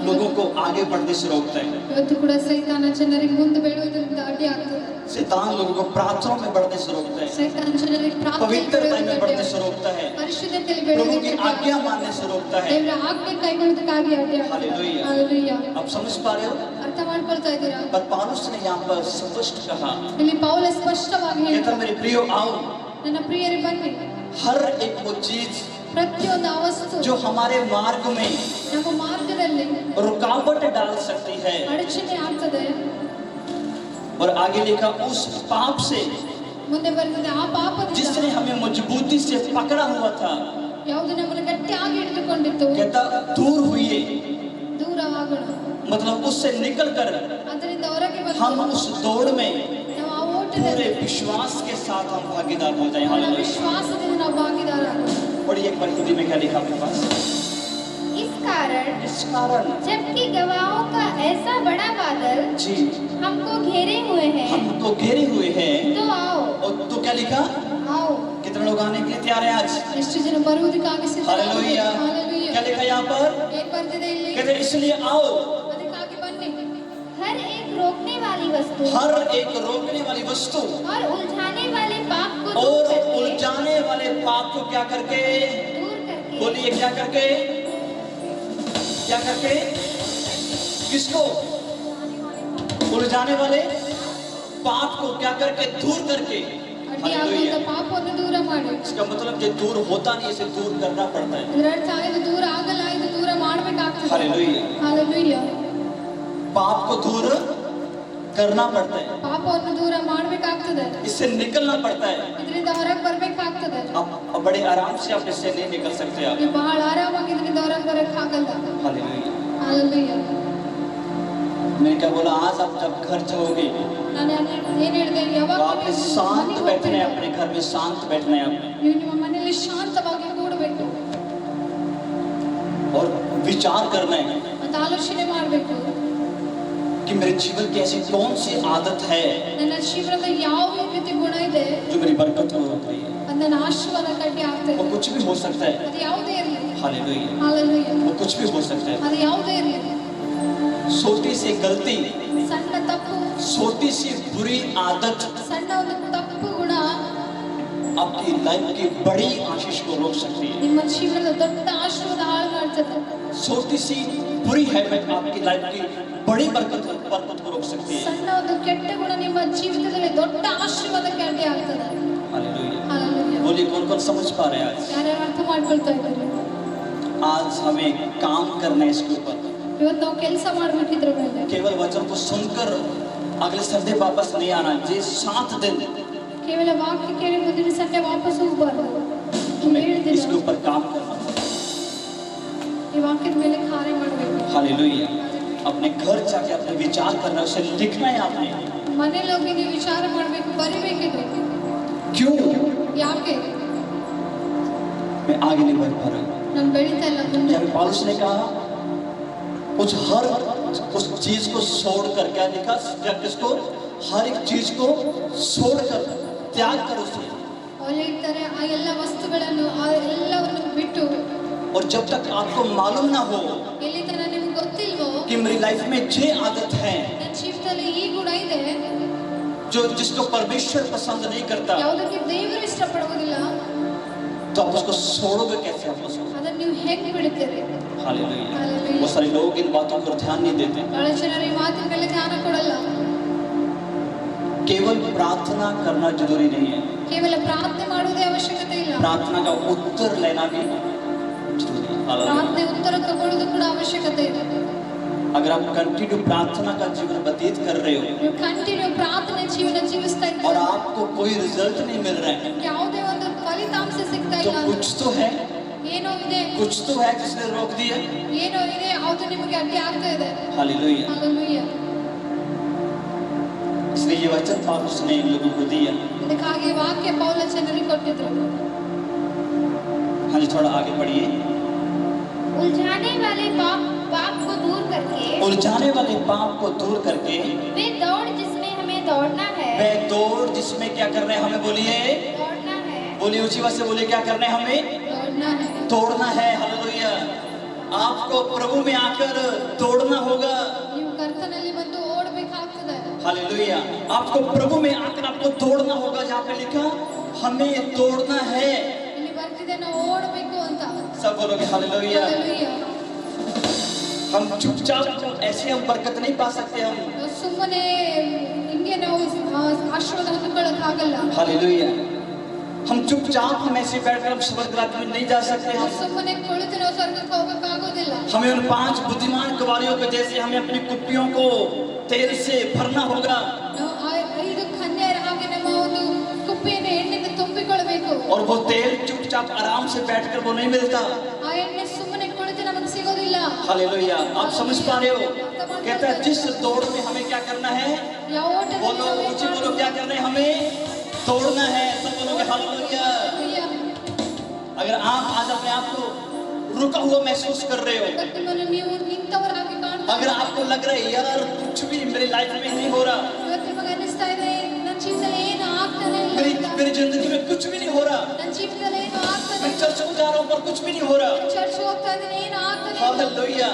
लोगों को आगे बढ़ने से रोकता है। ಇವತ್ತು ಕೂಡ ಸೈತಾನ ಜನರಿಗೆ ಮುಂದೆ ಬೆಳೆಯುವುದರಿಂದ ಅಡ್ಡಿ ಆಗ್ತದೆ. शैतान लोगों को प्रार्थना में बढ़ने से रोकता है, ಸೈತಾನ ಜನರಿಗೆ पवित्रता में ಪ್ರಾರ್ಥನೆ बढ़ने से रोकता है, ಪರಿಶುದ್ಧತೆಯಲ್ಲಿ प्रभु की ಬೆಳೆಯುವುದಕ್ಕೆ आज्ञा मानने से रोकता है। ದೇವರ ಆಜ್ಞೆ ಕೈಗೊಳ್ಳುವುದಕ್ಕಾಗಿ ಅಡ್ಡಿ ಆಗ್ತದೆ. हालेलुया। ಹಾಲೆಲೂಯಾ. आप समझ पा रहे हो? ಅರ್ಥ ಮಾಡ್ಕೊಳ್ತಾ ಇದ್ದೀರಾ? पर पौलुस ने यहाँ पर स्पष्ट कहा, ಇಲ್ಲಿ ಪೌಲ ಸ್ಪಷ್ಟವಾಗಿ कहता ಹೇಳ್ತಾರೆ, मेरे प्रियो आओ, ನನ್ನ ಪ್ರಿಯರೇ ಬನ್ನಿ, हर एक वो चीज ಪ್ರತಿಯೊಂದು ಅವಸ್ತು जो हमारे मार्ग में ನಮ್ಮ ಮಾರ್ಗದಲ್ಲಿ रुकावट डाल सकती है, ಅಡಚಣೆ ಆಗ್ತದೆ, और आगे लिखा उस पाप से ಮುಂದೆ ಬರ್ತದೆ ಆ ಪಾಪದಿಂದ जिसने हमें मजबूती से पकड़ा हुआ था, ಯಾವುದು ನಮ್ಮನ್ನು ಗಟ್ಟಿಯಾಗಿ ಹಿಡಿದುಕೊಂಡಿತ್ತು कहता दूर हुई, ದೂರವಾಗೋಣ. मतलब उससे निकल कर ಅದರಿಂದ ಹೊರಗೆ हम ಬಂದು उस दौड़ में ನಾವು ಆ पूरे ಓಟದಲ್ಲಿ विश्वास के साथ हम भागीदार हो जाए। ನಮ್ಮ हालेलुया। ವಿಶ್ವಾಸದಿಂದ ನಾವು ಭಾಗಿದಾರರಾಗೋಣ. और एक बार हिंदी में क्या लिखा आपके पास? इस कारण इस कारण जबकि गवाहों का ऐसा बड़ा बादल जी हमको घेरे हुए है, हमको घेरे हुए हैं, तो आओ और तो क्या लिखा? आओ. कितने लोग आने के लिए तैयार हैं आज? ಎಷ್ಟು ಜನ ಬರುವುದಕ್ಕಾಗಿ ಸಿದ್ಧರಾಗಿದ್ದಾರೆ? हालेलुया। ಹಾಲೆಲೂಯಾ. क्या लिखा यहाँ पर? ಏನ್ ಬರ್ತಿದೆ ಇಲ್ಲಿ? कहते इसलिए आओ, ಅದಕ್ಕಾಗಿ ಬನ್ನಿ. हर एक रोकने वाली वस्तु हर एक रोकने वाली वस्तु और उलझाने वाले पाप को दूर और करके, उलझाने वाले पाप को क्या करके? दूर करके बोलिए क्या करके? क्या करके? किसको? उलझाने वाले पाप को क्या करके? दूर करके। ಅಡ್ಡಿ ಆಗುವಂತ हालेलुया। ಪಾಪವನ್ನು ದೂರ ಮಾಡಿ. इसका मतलब ये दूर होता नहीं, इसे दूर करना पड़ता है। ಇದರ ಅರ್ಥ ಇದು ದೂರ ಆಗಲ್ಲ, ಇದು ದೂರ ಮಾಡ್ಬೇಕಾಗ್ತದೆ. हालेलुया। ಹಾಲೆಲೂಯಾ. पाप को दूर करना पड़ता है, ಪಾಪವನ್ನು ದೂರ ಮಾಡ್ಬೇಕಾಗ್ತದೆ. इससे निकलना पड़ता है। ಇದರಿಂದ ಹೊರಗೆ ಬರ್ಬೇಕಾಗ್ತದೆ. अब बड़े आराम से आप इससे नहीं निकल सकते आप। ನೀವು ಬಹಳ ಆರಾಮಾಗಿ ಇದರಿಂದ ಹೊರಗೆ ಬರಕ್ ಆಗಲ್ಲ. हालेलुया। ಹಾಲೆಲೂಯಾ. मैंने क्या बोला, आज आप जब घर जाओगे ನಾನು ಏನ್ ಹೇಳಿದೆ, ಯಾವಾಗ तो आपने शांत बैठना है, अपने घर में शांत बैठना है आपने, ನೀವು ನಿಮ್ಮ ಮನೆಯಲ್ಲಿ ಶಾಂತವಾಗಿ ಕೂಡಬೇಕು और विचार करना है ಮತ್ತು ಆಲೋಚನೆ ಮಾಡಬೇಕು. कि मेरे जीवन की ऐसी कौन सी आदत है ನನ್ನ ಜೀವನದ ಯಾವ ರೀತಿ ಗುಣ ಇದೆ जो मेरी बरकत को रोक रही है। ಅದು ನನ್ನ ಆಶೀರ್ವಾದ ಕಟ್ಟಿ ಆಗ್ತದೆ. वो कुछ भी हो सकता है। ಅದು ಯಾವುದೇ ಇರಲಿ. हालेलुया। ಹಾಲೆಲೂಯಾ. वो कुछ भी हो सकता है। ಅದು ಯಾವುದೇ ಇರಲಿ. छोटी सी गलती, ಸಣ್ಣ ತಪ್ಪು, छोटी सी बुरी आदत ಸಣ್ಣ ಒಂದು ತಪ್ಪು ಗುಣ आपकी लाइफ की बड़ी आशीष को रोक सकती है। ನಿಮ್ಮ ಜೀವನದ ದೊಡ್ಡ ಆಶೀರ್ವಾದ ಹಾಳು ಮಾಡ್ತದೆ. छोटी सी बुरी हैबिट आपकी लाइफ की बड़ी बरकत को रोक सकती है। ಸಣ್ಣ ಒಂದು ಕೆಟ್ಟ ಗುಣ ನಿಮ್ಮ ಜೀವಿತದಲ್ಲಿ ದೊಡ್ಡ ಆಶೀರ್ವಾದಕ್ಕೆ ಅಡ್ಡಿ ಆಗ್ತದೆ. हालेलुया। ಹಾಲೆಲೂಯಾ. बोलिए कौन कौन समझ पा रहे हैं आज? ಯಾರ್ಯಾರು ಅರ್ಥ ಮಾಡ್ಕೊಳ್ತಾ ಇದ್ದಾರೆ? आज हमें काम करना है इसके ऊपर। ಇವತ್ತು ನಾವು ಕೆಲಸ ಮಾಡ್ಬೇಕಿದ್ರ ಮೇಲೆ केवल वचन को सुनकर अगले संडे वापस नहीं आना। ये 7 दिन ಕೇವಲ ವಾಕ್ಯ ಕೇಳಿ ಮುಂದಿನ ಸಂಡೆ ವಾಪಸ್ ಹೋಗ್ಬಾರ್ದು. हमें 7 ದಿನ इसके ऊपर काम करना। ಈ ವಾಕ್ಯದ ಮೇಲೆ ಕಾರ್ಯ ಮಾಡಬೇಕು. हालेलुया। अपने घर जाके अपने विचार करना, उसे लिखना है आपने। ಮನೇಲಿ ಹೋಗಿ ನೀವು ವಿಚಾರ ಮಾಡಬೇಕು, ಬರಿಬೇಕಿದೆ. क्यों ಯಾಕೆ मैं आगे नहीं बढ़ पा रहा? ನಾನು ಬೆಳೀತಾ ಇಲ್ಲ ಮುಂದೆ. जब पौलुस ने कहा उस चीज को छोड़कर, क्या लिखा? जब इसको हर एक चीज को छोड़कर त्याग कर उसे, ಅವ್ರು ಹೇಳ್ತಾರೆ ಆ ಎಲ್ಲ ವಸ್ತುಗಳನ್ನು ಆ ಎಲ್ಲವನ್ನು ಬಿಟ್ಟು, और जब तक आपको मालूम ना हो ಎಲ್ಲಿ ತನ ನಿಮ್ಗೆ ಗೊತ್ತಿಲ್ವೋ कि मेरी लाइफ में ये आदत है ನನ್ನ ಜೀವಿತದಲ್ಲಿ ಈ ಗುಣ ಇದೆ जो जिसको परमेश्वर पसंद नहीं करता, ಯಾವುದಕ್ಕೆ ದೇವರು ಇಷ್ಟಪಡುವುದಿಲ್ಲ, तो आप उसको छोड़ोगे कैसे? आप उसको ಅದನ್ನು ನೀವು ಹೇಗೆ ಬಿಡುತ್ತೀರಿ? हालेलुया। हालेलुया। बहुत सारे लोग इन बातों पर ध्यान नहीं देते। ಬಹಳ ಜನರು ಈ ಮಾತುಗಳಿಗೆ ಧ್ಯಾನ ಕೊಡಲ್ಲ. केवल प्रार्थना करना जरूरी नहीं है, ಕೇವಲ ಪ್ರಾರ್ಥನೆ ಮಾಡುವುದೇ ಅವಶ್ಯಕತೆ ಇಲ್ಲ, प्रार्थना का उत्तर लेना भी जरूरी है। हालेलुया। ಪ್ರಾರ್ಥನೆ ಉತ್ತರ ತಗೊಳ್ಳೋದು ಕೂಡ ಅವಶ್ಯಕತೆ ಇದೆ। अगर आप कंटिन्यू प्रार्थना का जीवन व्यतीत कर रहे हो ನೀವು ಕಂಟಿನ್ಯೂ ಪ್ರಾರ್ಥನೆ ಜೀವನ ಜೀವಿಸ್ತಾ और ಇದ್ದೀರಾ, आपको कोई रिजल्ट नहीं मिल रहा है, ಯಾವುದೇ ಒಂದು ಫಲಿತಾಂಶ ಸಿಗ್ತಾ तो ಇಲ್ಲ कुछ तो है, ಏನೋ ಇದೆ, कुछ तो है जिसने रोक दिया। ಏನೋ ಇದೆ, ಅದು ನಿಮಗೆ ಅಡ್ಡಿ ಆಗ್ತಾ ಇದೆ। हालेलुया। Hallelujah. इसलिए ये वचन पौलुस ने इन लोगों को दिया। ಅದಕ್ಕಾಗಿ ವಾಕ್ಯ ಪೌಲ ಜನರಿಗೆ ಕೊಟ್ಟಿದ್ರು। हाँ जी, थोड़ा आगे बढ़िए। उलझाने वाले पाप को दूर करके उलझाने वाले पाप को दूर करके वे दौड़ जिसमें हमें दौड़ना है, वह दौड़ जिसमें क्या करना है हमें, बोलिए दौड़ना है, बोलिए ऊंची आवाज से बोलिए, क्या करना है हमें, ದೌಡ್ನಾ है। दौड़ना है। हालेलुया। आपको प्रभु में आकर दौड़ना होगा। ನೀವು ಕರ್ತನಲ್ಲಿ ಬಂದು ಓಡಬೇಕಾಗ್ತದೆ। हालेलुया। आपको प्रभु में आकर आपको दौड़ना होगा। जहाँ पे लिखा हमें दौड़ना है, ಇಲ್ಲಿ ಬರ್ತಿದೆ ನಾವು ಓಡಬೇಕು ಅಂತ। सब बोलोगे हालेलुया। Hallelujah. हम चुपचाप ऐसे हम बरकत नहीं पा सकते हम। ಸುಮ್ಮನೆ ಹಿಂಗೆ ನಾವು ಆಶೀರ್ವಾದ ಹೊಂದಿಕೊಳ್ಳಕ್ಕಾಗಲ್ಲ। हालेलुया। हम चुपचाप हम ऐसे बैठकर हम स्वर्ग राज्य में नहीं जा सकते हम। ಸುಮ್ಮನೆ ಕುಳಿತು ನಾವು ಸ್ವರ್ಗಕ್ಕೆ ಹೋಗಕ್ಕಾಗೋದಿಲ್ಲ। हमें उन 5 बुद्धिमान कुंवारियों के जैसे हमें अपनी कुप्पियों को तेल से भरना होगा ನಾವು 5 ಕನ್ಯೆಯರ ಹಾಗೆ ನಮ್ಮ ಒಂದು ಕುಪ್ಪಿಯನ್ನು ಎಣ್ಣೆಗೆ ತುಂಬಿಕೊಳ್ಳಬೇಕು। और वो तेल चुपचाप आराम से बैठकर वो नहीं मिलता। ಆ ಎಣ್ಣೆ ಸುಮ್ಮನೆ ಕುಳಿತು ನಮಗೆ ಸಿಗೋದಿಲ್ಲ। हालेलुया। आप समझ पा रहे हो? कहता है जिस दौड़ में हमें क्या करना है, ಯಾವ ಓಟದಲ್ಲಿ बोलो ನಾವು ऊंची बोलो, क्या करना है हमें, दौड़ना है। सब बोलोगे हालेलुया। अगर आप आज अपने आप को रुका हुआ महसूस कर रहे हो, ನಿಮ್ಮನ್ನು ನೀವು ನಿಂತವರ ಹಾಗೆ ಕಾಣ್ತಾ अगर आपको लग रहा है यार कुछ भी मेरी लाइफ में नहीं हो रहा, ಇವತ್ತು ನಿಮಗೆ ಅನಿಸ್ತಾ ಇದೆ ನನ್ನ ಜೀವಿತದಲ್ಲಿ ಏನು ಆಗ್ತಾನೆ ಇಲ್ಲ मेरी ಅಂತ। मेरी जिंदगी में कुछ भी नहीं हो रहा, ನನ್ನ ಜೀವಿತದಲ್ಲಿ ಏನು ಆಗ್ತಾನೆ मैं ಇಲ್ಲ। चर्च को जा रहा हूँ पर कुछ भी नहीं हो रहा। ಚರ್ಚ್ ಹೋಗ್ತಾ ಇದ್ದೀನಿ ಏನು ಆಗ್ತಾನೆ ಇಲ್ಲ। हालेलुया।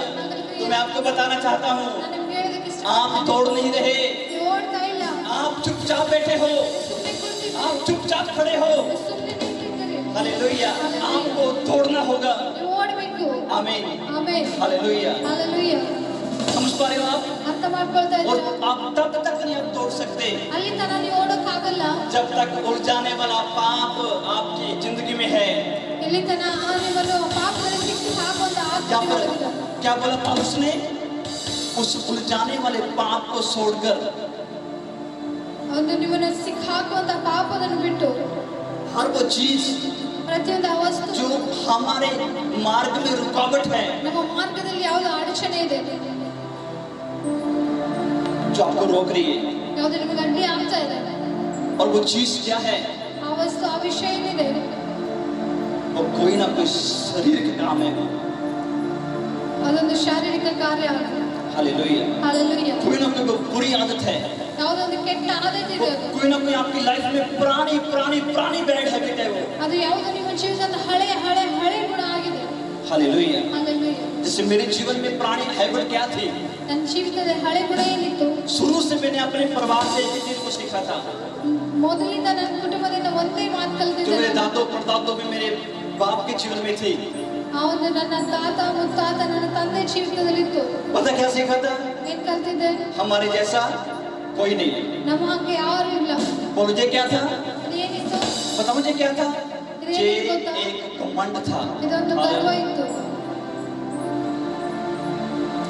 तो मैं आपको बताना चाहता हूँ, ನಾನು ನಿಮ್ಗೆ ಹೇಳೋದಕ್ಕೆ आप ಇಷ್ಟಪಡ್ತೀನಿ, दौड़ नहीं रहे, ನೀವು ಓಡ್ತಾ ಇಲ್ಲ, आप चुपचाप बैठे हो, ಸುಮ್ಮನೆ ಕುಳಿತಿದ್ದೀರಿ, आप चुपचाप खड़े हो। ಸುಮ್ಮನೆ ನಿಂತಿದ್ದೀರಿ। हालेलुया। आपको दौड़ना होगा। ನೀವು ಓಡಬೇಕು। आमीन। ಆಮೆನ್। हालेलुया। Hallelujah. समझ पा रहे हो आप? ಅರ್ಥ ಮಾಡ್ಕೊಳ್ತಾ और ಇದ್ದೀರಾ? आप तब तक नहीं आप दौड़ सकते ಅಲ್ಲಿ ತನಕ ನೀವು ಓಡೋಕ್ಕಾಗಲ್ಲ जब तक उलझाने वाला पाप आपकी जिंदगी में है। ಇಲ್ಲಿ ತನಕ ನಿಮ್ಮನ್ನು ಪಾಪದಲ್ಲಿ ಸಿಕ್ಕಿ ಹಾಕುವಂತ क्या ಆತ್ಮ बोला, ನಿಮ್ಮಲ್ಲಿದೆ। क्या बोला पौलुस ने? उस उलझाने वाले पाप को छोड़कर ಒಂದು ನಿಮ್ಮನ್ನು ಸಿಕ್ಕಾಕುವಂತ ಪಾಪವನ್ನು ಬಿಟ್ಟು हर वो चीज ಪ್ರತಿಯೊಂದು ವಸ್ತು जो हमारे मार्ग में रुकावट है, ನಮ್ಮ ಮಾರ್ಗದಲ್ಲಿ ಯಾವುದು ಅಡಚಣೆ ಇದೆ, जो आपको रोक रही है, ಯಾವುದು ನಿಮಗೆ ಅಡ್ಡಿ ಆಗ್ತಾ ಇದೆ, और वो चीज क्या है, ಆ ವಸ್ತು ಆ ವಿಷಯ ಏನಿದೆ वो कोई ना कोई शरीर के काम है। ಅದೊಂದು ಶಾರೀರಿಕ ಕಾರ್ಯ ಆಗಿದೆ। हालेलुया। Hallelujah. कोई ना कोई बुरी आदत है, ಯಾವುದೊಂದು ಕೆಟ್ಟ ಆದತ್ ಇದೆ ಅದು, कोई ना कोई आपकी लाइफ में पुरानी पुरानी पुरानी बैड हैबिट है वो। ಅದು ಯಾವುದು ನಿಮ್ಮ ಜೀವಿತದ ಹಳೆ हಳೆ हಳೆ ಗುಣ ಆಗಿದೆ। हालेलुया। Hallelujah. जैसे मेरे जीवन में पुरानी हैबिट क्या थी, ನನ್ನ ಜೀವಿತದ ಹಳೆ ಗುಣ ಏನಿತ್ತು, शुरू से मैंने अपने परिवार से एक ही चीज को सीखा था, ಮೊದಲಿಂದ ನನ್ನ ಕುಟುಂಬದಿಂದ ಒಂದೇ ಮಾತು जो ಕಲಿತಿದ್ದೆ। मेरे दादों परदादों में मेरे बाप के जीवन में थी। ಆ ಒಂದು ನನ್ನ ತಾತ ಮುತ್ತಾತ ನನ್ನ ತಂದೆ ಜೀವಿತದಲ್ಲಿತ್ತು। पता क्या सीखा था? ಏನ್ ಕಲ್ತಿದ್ದೆ? हमारे जैसा कोई नहीं। ನಮ್ಮ ಹಾಗೆ ಯಾರು ಇಲ್ಲ। और मुझे क्या था, ಅದೇನಿತ್ತು? पता मुझे क्या था, ये इतने नहीं पता। एक घमंड था। ಇದೊಂದು ಗರ್ವ ಇತ್ತು।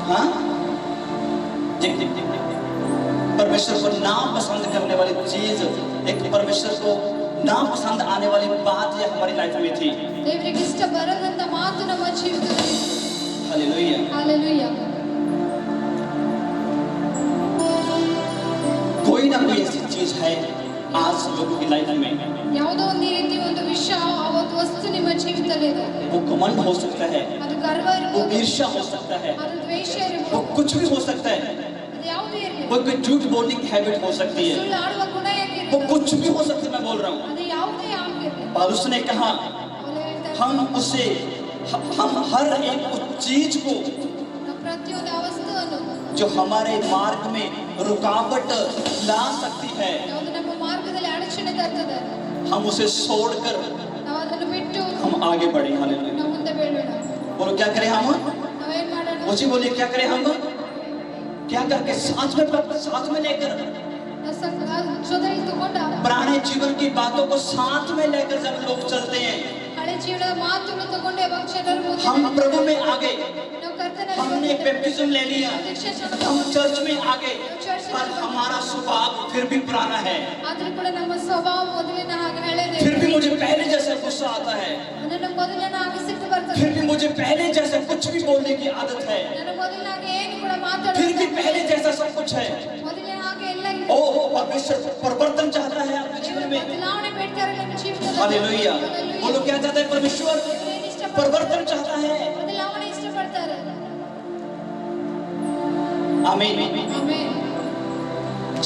हाँ, परमेश्वर को ना पसंद करने वाली चीज, एक परमेश्वर को ना पसंद आने वाली बात ये हमारी लाइफ में थी। ದೇವರಿಗೆ ಇಷ್ಟ ಬರದಂತ ಮಾತು ನಮ್ಮ ಜೀವಿತದಲ್ಲಿ। हालेलुया। Hallelujah. कोई ना कोई ऐसी चीज है आज लोगों की लाइफ में, ಯಾವುದೋ ಒಂದು ರೀತಿ ಒಂದು ವಿಷಯ ಅವತ್ತು ವಸ್ತು ನಿಮ್ಮ ಜೀವಿತದಲ್ಲಿ ಇದೆ। वो घमंड हो सकता है, ಅದು ಗರ್ವ वो ಇರ್ಬೋದು, ईर्ष्या हो सकता है, ಅದು ದ್ವೇಷ वो ಇರ್ಬೋದು, कुछ भी हो सकता है, ಅದು ಯಾವುದೇ ಇರಲಿ, वो कोई झूठ बोलने की हैबिट हो सकती है, ಸುಳ್ಳು ಆಡುವ ಗುಣ वो ಯಾಕಿರುತ್ತೆ, कुछ भी हो सकता है। मैं बोल रहा हूँ, ಅದು ಯಾವುದೇ ಆಗಿರಲಿ। पौलुस ने कहा ಅವ್ರು ಹೇಳ್ತಾರೆ, हम उसे हम हर एक उस चीज को ನಾವು ಪ್ರತಿಯೊಂದು ಆ ವಸ್ತುವನ್ನು जो हमारे मार्ग में रुकावट ला सकती है, ಯಾವುದು ನಮ್ಮ ಮಾರ್ಗದಲ್ಲಿ ಅಡಚಣೆ ತರ್ತದೆ, हम उसे छोड़कर ನಾವು ಅದನ್ನು ಬಿಟ್ಟು हम आगे बढ़े। हालेलुया। ನಾವು ಮುಂದೆ ಬೆಳೆಯೋಣ। बोलो क्या करें हम, ನಾವೇನ್ ಮಾಡೋಣ? मुझे बोलिए क्या करें हम, क्या करके साथ में लेकर ನಾವು ಜೊತೆಗೆ ತಗೊಂಡ पुराने जीवन की बातों को साथ में लेकर जब लोग चलते हैं, ಹಳೆ ಜೀವನದ ಮಾತುಗಳನ್ನು ತಗೊಂಡು ಯಾವಾಗ ಜನರು ಮುಂದೆ हम प्रभु में आ गए, ನಾವು ಕರ್ತನಲ್ಲಿ हमने बैप्टिज्म ले लिया, हम चर्च में आ गए, पर हमारा स्वभाव फिर भी पुराना है। ಆದರೂ ಕೂಡ ನಮ್ಮ ಸ್ವಭಾವ ಮೊದಲಿನ ಹಾಗೆ ಹಳೆಯದೇ फिर भी मुझे पहले जैसा गुस्सा आता है, ನನ್ನ ಮೊದಲಿನ ಹಾಗೆ ಸಿಟ್ಟು ಬರ್ತದೆ फिर भी मुझे पहले जैसा कुछ भी बोलने की आदत है, ನನ್ನ ಮೊದಲಿನ हाಗೆ ಏನು ಕೂಡ फिर भी ಮಾತಾಡೋದು पहले जैसा सब कुछ है। ಮೊದಲಿನ ಹಾಗೆ ಎಲ್ಲ ಇದೆ ओ परमेश्वर परिवर्तन चाहता है आपके जीवन में। ಬದಲಾವಣೆ ಬೇಡ್ತಾರೆ ನಿಮ್ಮ ಜೀವನದಲ್ಲಿ हालेलुया। बोलो क्या चाहता है परमेश्वर? ಏನು ಇಷ್ಟಪಡ್ತಾರೆ परिवर्तन चाहता है। ಬದಲಾವಣೆ ಇಷ್ಟಪಡ್ತಾರೆ आमीन। ಆಮೆನ್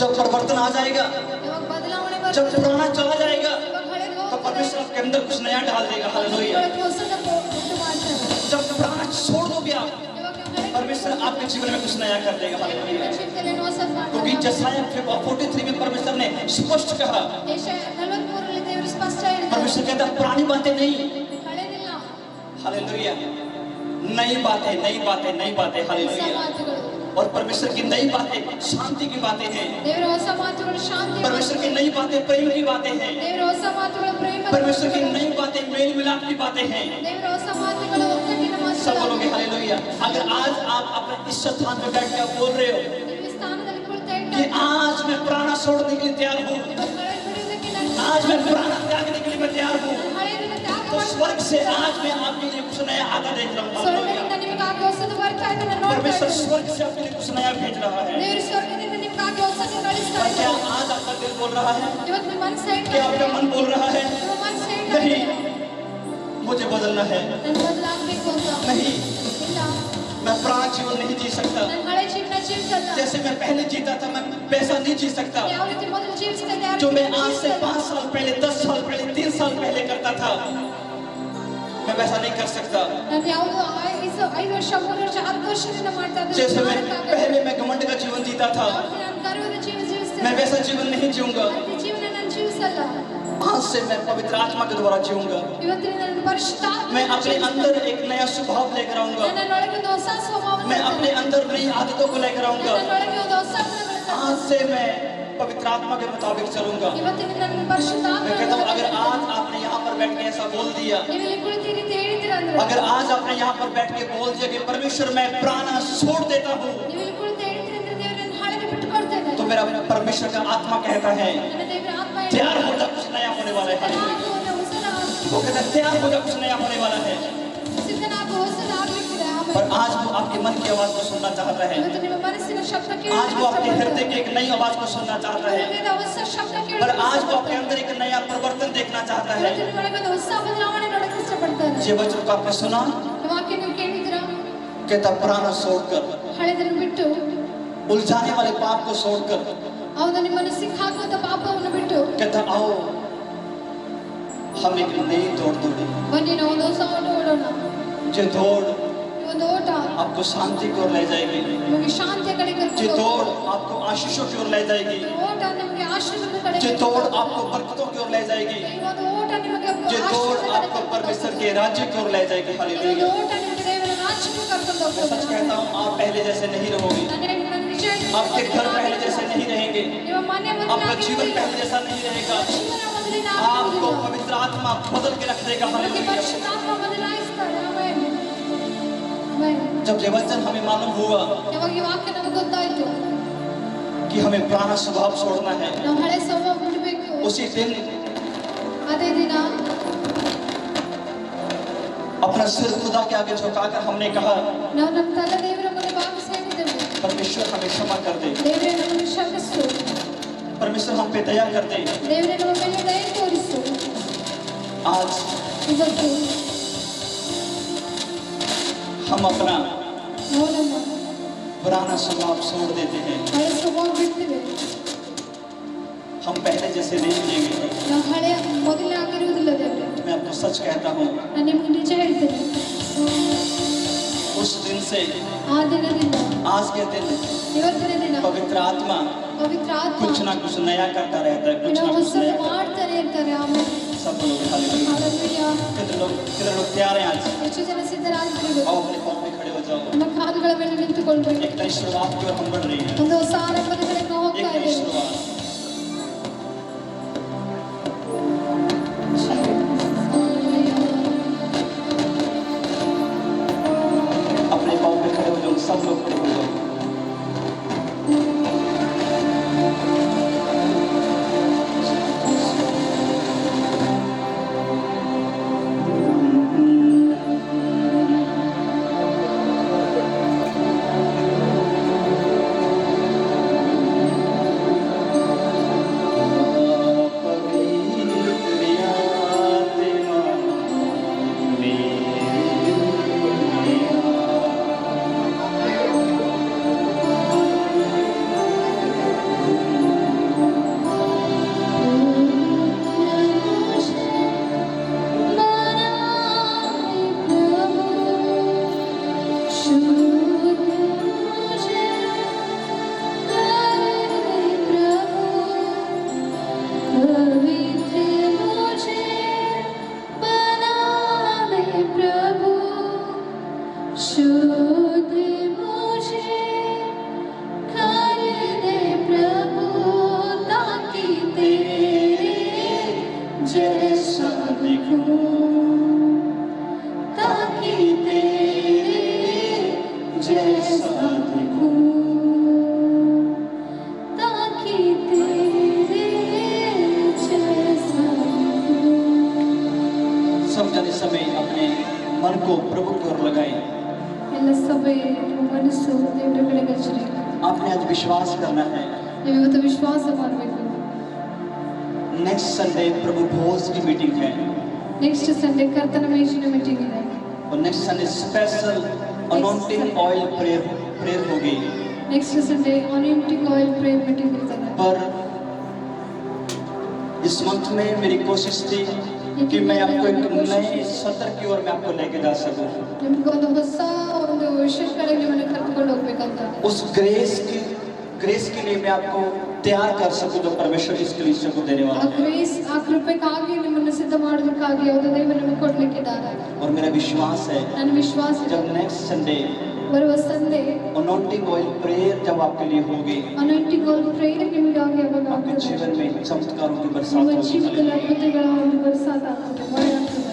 जब परिवर्तन आ जाएगा, ಯಾವಾಗ ಬದಲಾವಣೆ जब ಬರ್ತದೆ पुराना चला जाएगा, ಯಾವಾಗ ಹಳೆದು तो ಹೋಗ್ತದೆ परमेश्वर आपके अंदर कुछ नया डाल देगा। हालेलुया। ಒಳಗೆ ಹೊಸದನ್ನು ಉಂಟು ಮಾಡ್ತಾರೆ जब पुराना छोड़ दोगे आप, ಯಾವಾಗ ನೀವು ಹಳೆ परमेश्वर आपके जीवन में कुछ नया कर देगा। हालेलुया। ಜೀವಿತದಲ್ಲಿ ಏನು ಹೊಸದು क्योंकि ಮಾಡ್ತಾರೆ जसाया 43 में परमेश्वर ने स्पष्ट कहा, ಯೆಶಾಯ 43ರಲ್ಲಿ ದೇವರು ಸ್ಪಷ್ಟ ಹೇಳಿದ್ದಾರೆ परमेश्वर कहता पुरानी बातें नहीं। ಹಳೆದಿಲ್ಲ हालेलुया। नई बातें, नई बातें, नई बातें। ಹೊಸ हालेलुया। ಮಾತುಗಳು और परमेश्वर की नई बातें शांति की बातें हैं। ದೇವರ ಹೊಸ ಮಾತುಗಳು ಶಾಂತಿ परमेश्वर की नई बातें प्रेम की बातें हैं। ದೇವರ ಹೊಸ ಮಾತುಗಳು ಪ್ರೇಮ परमेश्वर की नई बातें मेल मिलाप की बातें हैं। ದೇವರ ಹೊಸ ಮಾತುಗಳು ಒಕ್ಕಟ್ಟಿನ सब ಮಾತುಗಳು बोलोगे हालेलुया। अगर आज आप अपने इस स्थान पर बैठ के आप बोल रहे हो ನೀವು ಈ ಸ್ಥಾನದಲ್ಲಿ ಕುಳಿತ कि आज मैं पुराना छोड़ने के लिए तैयार हूँ, ಹಳೆ ಬಿಡುವುದಕ್ಕೆ ನಾನು आज मैं पुराना त्यागने के लिए मैं तैयार हूँ, ಹಳೆಯದನ್ನು ತ್ಯಾಗ तो ಮಾಡಿ स्वर्ग से आज मैं आपके लिए कुछ नया आता देख रहा हूँ। हालेलुया। ಸ್ವರ್ಗದಿಂದ ನಿಮಗಾಗಿ ಹೊಸದು ಬರ್ತಾ ಇದೆ ನಾನು ನೋಡ್ತಾ परमेश्वर ಇದ್ದೇನೆ स्वर्ग से आपके लिए कुछ नया भेज रहा है। ದೇವರು ಸ್ವರ್ಗದಿಂದ ನಿಮಗಾಗಿ ಹೊಸದು ಕಳಿಸ್ತಾ और क्या ಇದ್ದಾರೆ आज आपका दिल बोल रहा है? ಇವತ್ತು ನಿಮ್ಮ ಮನಸ್ಸು ಹೇಳ್ತಾ क्या ಇದೆ आपका मन बोल रहा है? ನಿಮ್ಮ ಮನಸ್ಸು ಹೇಳ್ತಾ नहीं, ಇದೆ मुझे बदलना है। ನಾನು ಬದಲಾಗಬೇಕು ಅಂತ नहीं, ಇಲ್ಲ मैं पुराना जीवन नहीं जी सकता। ನಾನು ಹಳೆ ಜೀವನ ಜೀವಿಸಲ್ಲ जैसे मैं पहले जीता था, मैं वैसा नहीं जी सकता। ಯಾವ ರೀತಿ ಮೊದಲು ಜೀವಿಸ್ತಾ ಇದ್ದೆ, ಆ जो ರೀತಿ मैं आज से ಜೀವಿಸಲ್ಲ. 5 साल पहले, 10 साल पहले, 3 साल पहले करता था, मैं वैसा नहीं कर सकता। ನಾನು ಯಾವುದು 5 ವರ್ಷ 3 ವರ್ಷ 10 ವರ್ಷದಿಂದ ಮಾಡ್ತಾ ಇದ್ದೆ जैसे मैं पहले मैं घमंड का जीवन जीता था, ನಾನು ಗರ್ವದ ಜೀವನ ಜೀವಿಸ್ತೇನೆ मैं वैसा जीवन नहीं जीऊंगा। ಅದೇ ಜೀವನ ನಾನು ಜೀವಿಸಲ್ಲ आज से मैं पवित्र आत्मा के द्वारा जीऊंगा। ಇವತ್ತಿನ ನನ್ನ ಪರಿಶುದ್ಧಾತ್ಮ मैं अपने अंदर एक नया स्वभाव लेकर आऊंगा। ನನ್ನೊಳಗೆ ಒಂದು ಹೊಸ ಸ್ವಭಾವವನ್ನು मैं अपने अंदर नई आदतों को लेकर आऊंगा। ನನ್ನೊಳಗೆ ಒಂದು ಹೊಸ ಗುಣಗಳನ್ನು ತರ್ತೇನೆ. आज से मैं पवित्र आत्मा के मुताबिक चलूंगा। ಇವತ್ತಿನ ನನ್ನ ಪರಿಶುದ್ಧಾತ್ಮ मैं कहता हूँ अगर आज आपने यहाँ पर बैठ के ऐसा बोल दिया, ನೀವು ಇಲ್ಲಿ ಕುಳಿತೀರಿ ಅಂತ ಹೇಳಿದ್ದೀರ ಅಂದ್ರೆ अगर आज आपने यहाँ पर बैठ के बोल दिया कि परमेश्वर मैं पुराना छोड़ देता हूँ, ನೀವು ಇಲ್ಲಿ ಕುಳಿತು ಹೇಳಿದ್ದೀರಿ ಅಂದ್ರೆ ದೇವರು ನನ್ನ ಹಳೆದು ಬಿಟ್ಟು ಕೊಡ್ತೇನೆ तो मेरा परमेश्वर का आत्मा कहता है ನನ್ನ ದೇವರ ಆತ್ಮ तैयार हो जा, कुछ नया होने वाला है। वो कहता है तैयार हो जा, कुछ नया होने वाला है। ಸಿದ್ಧನಾಗು ಹೊಸದಾಗಲಿಕ್ಕಿದೆ और ಆಮೇಲೆ आज वो आपके मन की आवाज को सुनना चाहता है। ಇವತ್ತು ನಿಮ್ಮ ಮನಸ್ಸಿನ ಶಬ್ದ आज वो आपके हृदय की एक नई आवाज को सुनना चाहता है। ಹೃದಯದ ಹೊಸ ಶಬ್ದ और ಕೇಳಿ आज वो आपके अंदर एक नया परिवर्तन देखना चाहता है। ಇವತ್ತು ನಿಮ್ಮೊಳಗೆ ಒಂದು ಹೊಸ ಬದಲಾವಣೆ ನೋಡಕ್ಕೆ ಇಷ್ಟಪಡ್ತಾನೆ ये वचन को आपने सुना? ವಾಕ್ಯ ನೀವು ಕೇಳಿದ್ದೀರಾ कहता पुराना छोड़कर, ಹಳೆದನ್ನು ಬಿಟ್ಟು उलझाने वाले पाप को छोड़कर, ಅವನು ನಿಮ್ಮನ್ನು ಸಿಕ್ಕಾಕುವಂತ ಪಾಪವನ್ನು ಬಿಟ್ಟು कहता आओ हम एक नई दौड़ दौड़े। ಬನ್ನಿ ನಾವು ಒಂದು ಹೊಸ ಓಟ ಓಡೋಣ जो दौड़ ಈ ಒಂದು ಓಟ आपको शांति की ओर ले जाएगी, ನಿಮಗೆ ಶಾಂತಿಯ ಕಡೆ जो ಕರ್ಕೊಂಡು दौड़ आपको आशीषों की ओर ले जाएगी, ಹೋಗುತ್ತೆ. ಈ ಓಟ ನಿಮಗೆ ಆಶೀರ್ವಾದದ ಕಡೆ जो ಕರ್ಕೊಂಡು दौड़ ಹೋಗುತ್ತೆ. आपको बरकतों की ओर ले जाएगी, ಈ ಒಂದು ಓಟ ನಿಮಗೆ जो दौड़ ಆಶೀರ್ವಾದದ ಕಡೆ आपको ಕರ್ಕೊಂಡು परमेश्वर ಹೋಗುತ್ತೆ. के राज्य की ओर ले जाएगी। ಈ ಒಂದು हालेलुया। ಓಟ ನಿಮಗೆ ದೇವರ ರಾಜ್ಯಕ್ಕೆ ಕರ್ಕೊಂಡು मैं सच ಹೋಗ್ತದೆ. कहता हूँ आप पहले जैसे नहीं रहोगे, ನಾನು ನಿಜ ಹೇಳ್ತೀನಿ, आपके घर पहले जैसे नहीं रहेंगे, ನಿಮ್ಮ ಮನೆ आपका जीवन ಮೊದಲಾಗಿರುವುದಿಲ್ಲ. पहले जैसा नहीं रहेगा। ಜೀವನ ಮೊದಲಿನ आपको ಆಗುವುದಿಲ್ಲ. पवित्र आत्मा बदल के रख देगा। ನಿಮಗೆ हालेलुया। ಪರಿಶುದ್ಧಾತ್ಮ ಬದಲಾಯಿಸ್ತಾರೆ. ಆಮೆನ್. ಆಮೆನ್. जब ये वचन हमें मालूम हुआ ಯಾವಾಗ ಈ ವಾಕ್ಯ ನಮಗೆ ಗೊತ್ತಾಯ್ತು कि हमें पुराना स्वभाव छोड़ना है, ನಾವು ಹಳೆ ಸ್ವಭಾವ ಬಿಡಬೇಕು उसी दिन ಅದೇ ದಿನ अपना सिर खुदा के आगे झुकाकर हमने कहा ನಾವು ನಮ್ಮ ತಲೆ ದೇವರ ಮುಂದೆ ಭಾವಿಸಿ ಹೇಳಿದ್ದೇವೆ परमेश्वर हमें क्षमा कर दे, ದೇವರೇ ನಮ್ಮನ್ನು ಕ್ಷಮಿಸು परमेश्वर हम पे दया कर दे। ದೇವರೇ ನಮ್ಮ ಮೇಲೆ ದಯೆ ತೋರಿಸು आज ಇವತ್ತು हम अपना ನಾವು ನಮ್ಮ पुराना स्वभाव छोड़ देते हैं। ಹಳೆ ಸ್ವಭಾವ ಬಿಡ್ತೀವಿ हम पहले जैसे नहीं जिएंगे। ನಾವು ಹಳೆಯ ಮೊದಲೇ ಆಗಿರುವುದಿಲ್ಲ ದೇವರೇ मैं आपको सच कहता हूँ, ನಾನು ನಿಮ್ಗೆ ನಿಜ ಹೇಳ್ತೇನೆ उस दिन से ಆ ದಿನದಿಂದ आज के दिन ಇವತ್ತಿನ ದಿನ पवित्र आत्मा ಪವಿತ್ರ ಆತ್ಮ कुछ ना कुछ नया करता रहता है, कुछ ಏನೋ ना कुछ ಹೊಸದು नया करता ಮಾಡ್ತಾರೆ ಅಂತಾರೆ ಆಮೇಲೆ है। सब लोग हालेलुया। ಹಾಲೆಲೂಯಾ कितने लोग तैयार हैं आज? ಹೆಚ್ಚು ಜನ ಸಿದ್ಧರಾಗಿರ್ಬೇಕು आओ अपने पाँव पे खड़े हो जाओ। ನಮ್ಮ ಕಾಲುಗಳ ಮೇಲೆ ನಿಂತುಕೊಳ್ಬೇಕು एक नई शुरुआत की ओर हम बढ़ रही हैं। ಒಂದು ಹೊಸ ಆರಂಭದ ಕಡೆ ನಾವು एक ಹೋಗ್ತಾ नई ಇದ್ದೇವೆ शुरुआत। शुद्ध मुझे कर दे प्रभु, ताकि तेरे जैसा दिखूं, ताकि तेरे जैसा दिखूं, ताकि तेरे जैसा दिखूं। सब जन इस समय अपने मन को प्रभु की ओर लगाएं। ಎಲ್ಲ ಸಭೆ ಮನಸ್ಸು ದೇವರ ಕಡೆಗೆ ಹಚ್ಚಿರಿ. आपने आज विश्वास करना है ನೀವು ಇವತ್ತು ವಿಶ್ವಾಸ ಮಾಡಬೇಕು. नेक्स्ट संडे प्रभु भोज की मीटिंग है ನೆಕ್ಸ್ಟ್ ಸಂಡೇ ಕರ್ತನ ಮೇಜಿನ ಮೀಟಿಂಗ್ ಇದೆ. और next Sunday special anointing oil prayer होगी. Next Sunday anointing oil prayer meeting ಇರ್ತದೆ. पर इस मंथ में मेरी कोशिश थी कि मैं आपको एक नए सत्र की ओर मैं आपको लेके जा सकूं. ನಿಮ್ಗೊಂದು ಹೊಸ ಒಂದು ವಿಶೇಷ ಕಡೆಗೆ ನಿಮ್ಮನ್ನು ಕರ್ಕೊಂಡು ಹೋಗ್ಬೇಕಂತ. उस ग्रेस के लिए मैं आपको तैयार कर सकूं जो परमेश्वर इस कलीसिया को देने ಆ वाला है. ಗ್ರೇಸ್ ಆ ಕೃಪೆಗಾಗಿ ನಿಮ್ಮನ್ನು ಸಿದ್ಧ ಮಾಡೋದಕ್ಕಾಗಿ ಯಾವುದು ದೇವರು ನಿಮಗೆ ಕೊಡ್ಲಿಕ್ಕಿದ್ದಾರೆ. और मेरा विश्वास है ನನ್ನ ವಿಶ್ವಾಸ ಇದೆ. जब नेक्स्ट संडे ಬರುವ ಸಂಡೇ अनॉइंटिंग ऑयल प्रेयर जब आपके लिए होगी, ಅನಾಯಿಂಟಿಂಗ್ ಆಯಿಲ್ ಪ್ರೇಯರ್ ನಿಮಗಾಗಿ ಯಾವಾಗ आपके ಆಗ್ತದೆ, जीवन में चमत्कारों की बरसात ನಿಮ್ಮ होगी. ಜೀವಿತದಲ್ಲಿ ಅದ್ಭುತಗಳ ಒಂದು ಬರಸಾತ ಆಗ್ತದೆ, ಮಳೆ ಆಗ್ತದೆ.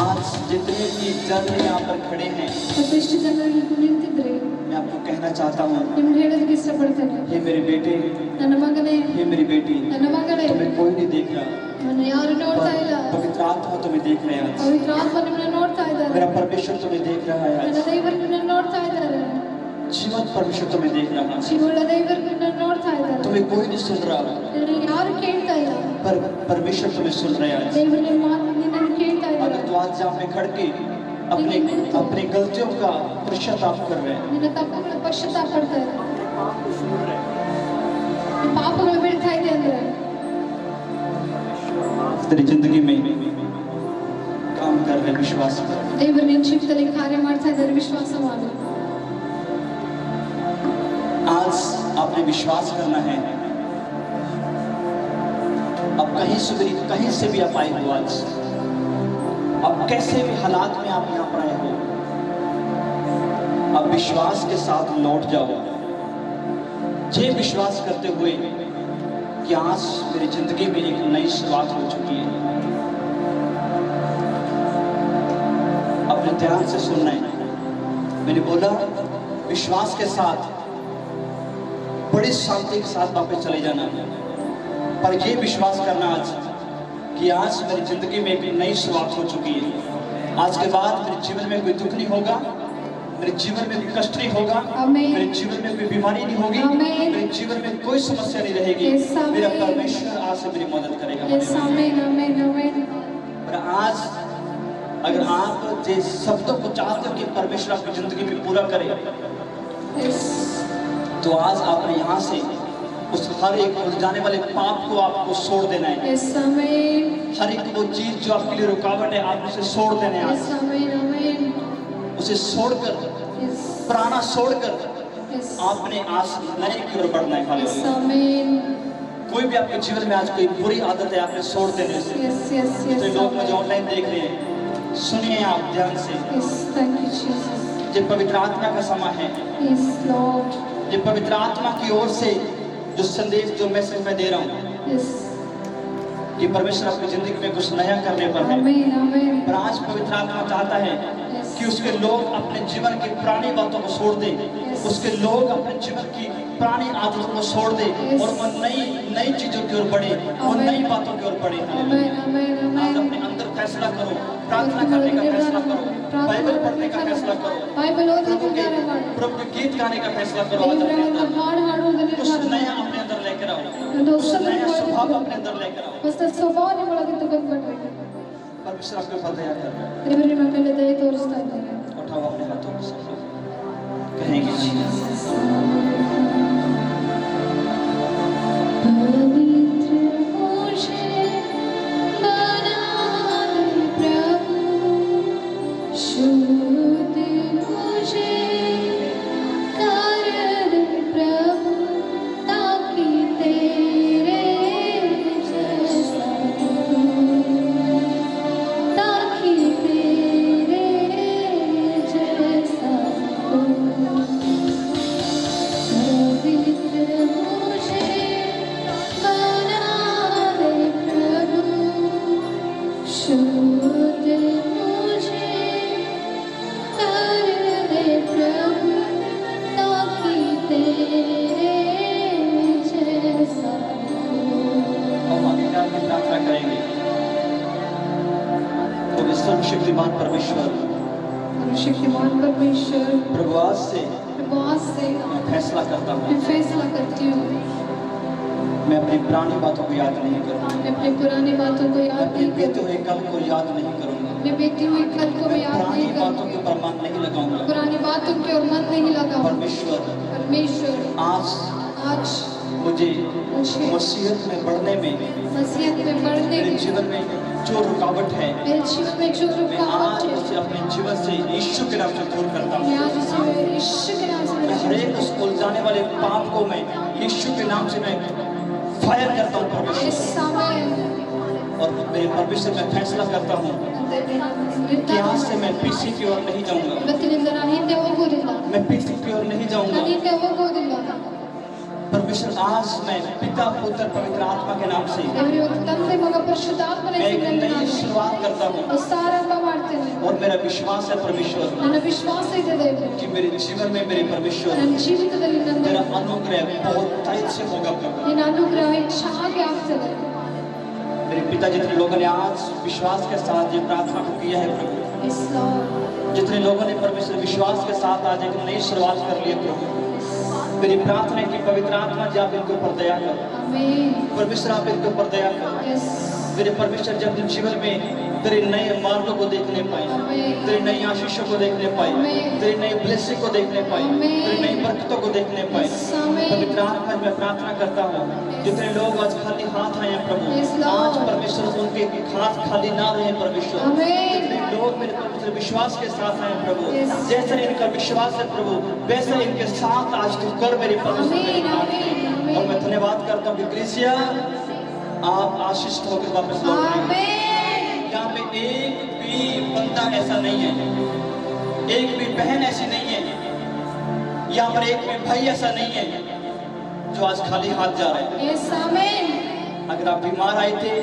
आज जितने भी जन यहाँ पर खड़े हैं, ಮತ್ತಿಷ್ಟು ಜನರು ಇಲ್ಲಿ ನಿಂತಿದ್ರೆ मैं आपको कहना चाहता हूँ, ನಿಮ್ಗೆ ಹೇಳೋದಕ್ಕೆ ಇಷ್ಟಪಡ್ತೇನೆ. हे मेरे बेटे, ನನ್ನ ಮಗನೇ, हे मेरी बेटी, ನನ್ನ ಮಗಳೇ, तुम्हें कोई नहीं देख रहा, ನನ್ನ ಯಾರು ನೋಡ್ತಾ ಇಲ್ಲ. पवित्र आत्मा तुम्हें देख रहे हैं आज. ಪವಿತ್ರ ಆತ್ಮ ನಿಮ್ಮನ್ನ ನೋಡ್ತಾ ಇದ್ದಾರೆ. मेरा परमेश्वर तुम्हें देख रहा है ನನ್ನ आज. ದೇವರು ನಿಮ್ಮನ್ನ ನೋಡ್ತಾ ಇದ್ದಾರೆ. जीवन परमेश्वर तुम्हें देख रहा है. ಜೀವನ ದೇವರು ನಿಮ್ಮನ್ನ ನೋಡ್ತಾ ಇದ್ದಾರೆ. तुम्हें कोई नहीं सुन रहा, ನಿನ್ನನ್ನು ಯಾರು ಕೇಳ್ತಾ ಇಲ್ಲ. पर परमेश्वर तुम्हें सुन रहे हैं आज. ದೇವರು ನಿಮ್ಮ ಮಾತು ನಿನ್ನನ್ನು ಕೇಳ್ತಾ ಇದ್ದಾರೆ. अगर तो आज जहाँ पे खड़ के अपने गलतियों का पश्चाताप कर रहे हैं, ನಿನ್ನ ತಪ್ಪುಗಳ ಪಶ್ಚಾತ್ತಾಪ ಪಡ್ತಾ ಇದ್ದಾರೆ, ನಿನ್ನ ಪಾಪಗಳು ಬೀಳ್ತಾ ಇದೆ ಅಂದ್ರೆ तेरी जिंदगी में काम कर रहे हैं, विश्वास कर. ದೇವರು ನಿನ್ನ ಜೀವಿತದಲ್ಲಿ ಕಾರ್ಯ ಮಾಡ್ತಾ ಇದ್ದಾರೆ, ವಿಶ್ವಾಸ ಮಾಡು. आज आपने विश्वास करना है. अब कहीं से भी आप आए हो, आज अब कैसे भी हालात में आप यहाँ पर आए हो, अब विश्वास के साथ लौट जाओ, ये विश्वास करते हुए कि आज मेरी जिंदगी में एक नई शुरुआत हो चुकी है. अपने ध्यान से सुनना है. मैंने बोला विश्वास के साथ, बड़ी शांति के साथ वापस चले जाना, पर ये विश्वास करना आज कि आज मेरी जिंदगी में एक नई शुरुआत हो चुकी है. आज के बाद मेरे जीवन में कोई दुख नहीं होगा, मेरे जीवन में कोई कष्ट नहीं होगा, आमीन. मेरे जीवन में कोई बीमारी नहीं होगी, आमीन. मेरे जीवन में कोई समस्या नहीं रहेगी. Yes, आमीन. मेरा परमेश्वर आज से मेरी मदद करेगा. यस आमीन आमीन आमीन. और आज अगर आप ये शब्दों को चाहते हो कि परमेश्वर आपकी जिंदगी में पूरा करे, यस तो आज आपने यहाँ से उस हर एक जाने वाले पाप को आपको छोड़ देना है. यस आमीन. हर एक वो चीज जो आपके लिए रुकावट है, आप उसे छोड़ देना है. यस आज आमीन आमीन. उसे छोड़कर, यस पुराना छोड़कर यस आपने आज नए की ओर बढ़ना है. Yes hallelujah. आमीन. कोई भी आपके जीवन में आज कोई बुरी आदत है, आपने छोड़ देने से. यस यस तो यस लोग मुझे ऑनलाइन देख रहे हैं, सुनिए आप ध्यान से. Yes thank you Jesus. ये पवित्र आत्मा का समय है. Yes Lord. ये पवित्र आत्मा की ओर से जो संदेश, जो मैसेज मैं दे रहा हूँ, यस कि परमेश्वर आपकी जिंदगी में कुछ नया करने पर है. आमीन आमीन. पर आज पवित्र आत्मा चाहता है यस कि उसके लोग अपने जीवन की पुरानी बातों को छोड़ दें, उसके लोग अपने जीवन की पुरानी आदतों को छोड़ दें और वो नई चीजों की ओर बढ़े, वो नई बातों की ओर बढ़े. आमीन आमीन आज आमीन. अपने अंदर फैसला करो, प्रार्थना करने का फैसला करो, बाइबल पढ़ने का फैसला करो, बाइबल ओदने प्रभु के निर्धाರ ಮಾಡು. प्रभु के गीत गाने का फैसला करो. आज ದೇವರ अपने ಒಂದು अंदर ಹಾಡು ಹಾಡುವುದನ್ನು कुछ ನಿರ್ಧಾರ नया ಮಾಡು. अपने अंदर लेकर आओ, ಒಂದು कुछ ಹೊಸದನ್ನು नया स्वभाव ಒಳಗೆ अपने अंदर लेकर आओ. ಹೊಸ ಸ್ವಭಾವ ನಿಮ್ಮೊಳಗೆ ತಗೊಂಡ್ಬರ್ಬೇಕು. परमेश्वर आपके ऊपर दया कर रहा है. ದೇವರು ನಿಮ್ಮ ಮೇಲೆ ದಯೆ ತೋರಿಸ್ತಾ ಇದ್ದಾರೆ. उठाओ अपने हाथों को, सब लोग कहेंगे जीसस. पवित्र मुझे बना दे प्रभु, शुद्ध मुझे कर दे प्रभु, ताकि तेरे जैसा दिखूं, ताकि तेरे शक्तिमान परमेश्वर, प्रभु आज से प्रभु आज से मैं फैसला करता हूँ, मैं फैसला करती हूँ, मैं अपनी पुरानी बातों को याद नहीं करूँगा, मैं अपनी पुरानी बातों को मैं याद अपने नहीं बीते करूँ, हुए कल को याद नहीं करूँगा, मैं बीती हुई कल को मैं मैं याद पुरानी नहीं बातों करूँ, के ऊपर मन नहीं लगाऊंगा। पुरानी बातों के और मन नहीं लगाऊँ। परमेश्वर परमेश्वर आज आज मुझे मुझे मसीहत में बढ़ने में, मसीहत में बढ़ने मेरे में, जीवन में जो रुकावट है, मेरे जीवन में जो मैं रुकावट आज है, उसे अपने जीवन से यीशु के नाम से दूर करता मैं हूँ। आज उसे यीशु के नाम से मैं हर एक उस उलझाने वाले पाप को मैं यीशु के नाम से मैं फायर करता हूँ परमेश्वर। इस समय और मेरे परमेश्वर में फैसला करता हूँ कि आज से मैं पीछे की ओर नहीं जाऊंगा, ಇವತ್ತಿನಿಂದ ನಾನು ಹಿಂದೆ ಹೋಗುವುದಿಲ್ಲ, मैं पीछे की ओर नहीं जाऊंगा। ನಾನು ಹಿಂದೆ ಹೋಗುವುದಿಲ್ಲ। परमेश्वर आज मैं पिता पुत्र पवित्र आत्मा के नाम से ದೇವರು ಇವತ್ತು ತಂದೆ ಮಗ ಪರಿಶುದ್ಧಾತ್ಮನ मैं एक ಹೆಸರಿನಲ್ಲಿ नई ನಾನು शुरुआत करता हूँ ಹೊಸ ಆರಂಭ ಮಾಡ್ತೇನೆ। और मेरा विश्वास है परमेश्वर ನನ್ನ ವಿಶ್ವಾಸ ಇದೆ ದೇವರೇ, कि मेरे जीवन में मेरे परमेश्वर ನನ್ನ ಜೀವಿತದಲ್ಲಿ ನನ್ನ मेरा अनुग्रह बहुत तेज से होगा प्रभु। ನಿನ್ನ ಅನುಗ್ರಹ ಹೆಚ್ಚಾಗಿ ಆಗ್ತದೆ। मेरे पिता जितने लोगों ने आज विश्वास के साथ ये प्रार्थना को किया है प्रभु, Yes, Lord. जितने लोगों ने परमेश्वर विश्वास के साथ आज एक नई शुरुआत कर ली है प्रभु, मेरी प्रार्थना है कि पवित्र आत्मा जी आप इनके ऊपर दया करो, Amen. परमेश्वर आप इनके ऊपर दया करो। Yes. मेरे परमेश्वर जब अपने जीवन में तेरे नए मार्गों को देखने पाए, Amen. तेरी नई आशीषों को देखने पाए, Amen. तेरी नई ब्लेसिंग को देखने पाए, Amen. तेरी नई बरकतों को देखने पाए, Yes, Amen. पवित्र आत्मा मैं प्रार्थना करता हूँ जितने लोग आज खाली हाथ आए हैं प्रभु, Yes, Lord. आज परमेश्वर उनके हाथ खाली ना रहे परमेश्वर। Amen. जितने लोग मेरे परमेश्वर विश्वास के साथ आए हैं प्रभु, Yes. जैसा इनका विश्वास है प्रभु वैसा इनके साथ आज तू कर मेरे परमेश्वर। Amen. Amen. और मैं Amen. धन्यवाद करता हूँ कि ग्रेसिया आप आशीष होकर वापस लौट आए। Amen. यहाँ पे एक भी बंदा ऐसा नहीं है, एक भी बहन ऐसी नहीं है, यहाँ पर एक भी भाई ऐसा नहीं है जो आज खाली हाथ जा रहे हैं। Yes, Amen. अगर आप बीमार आए थे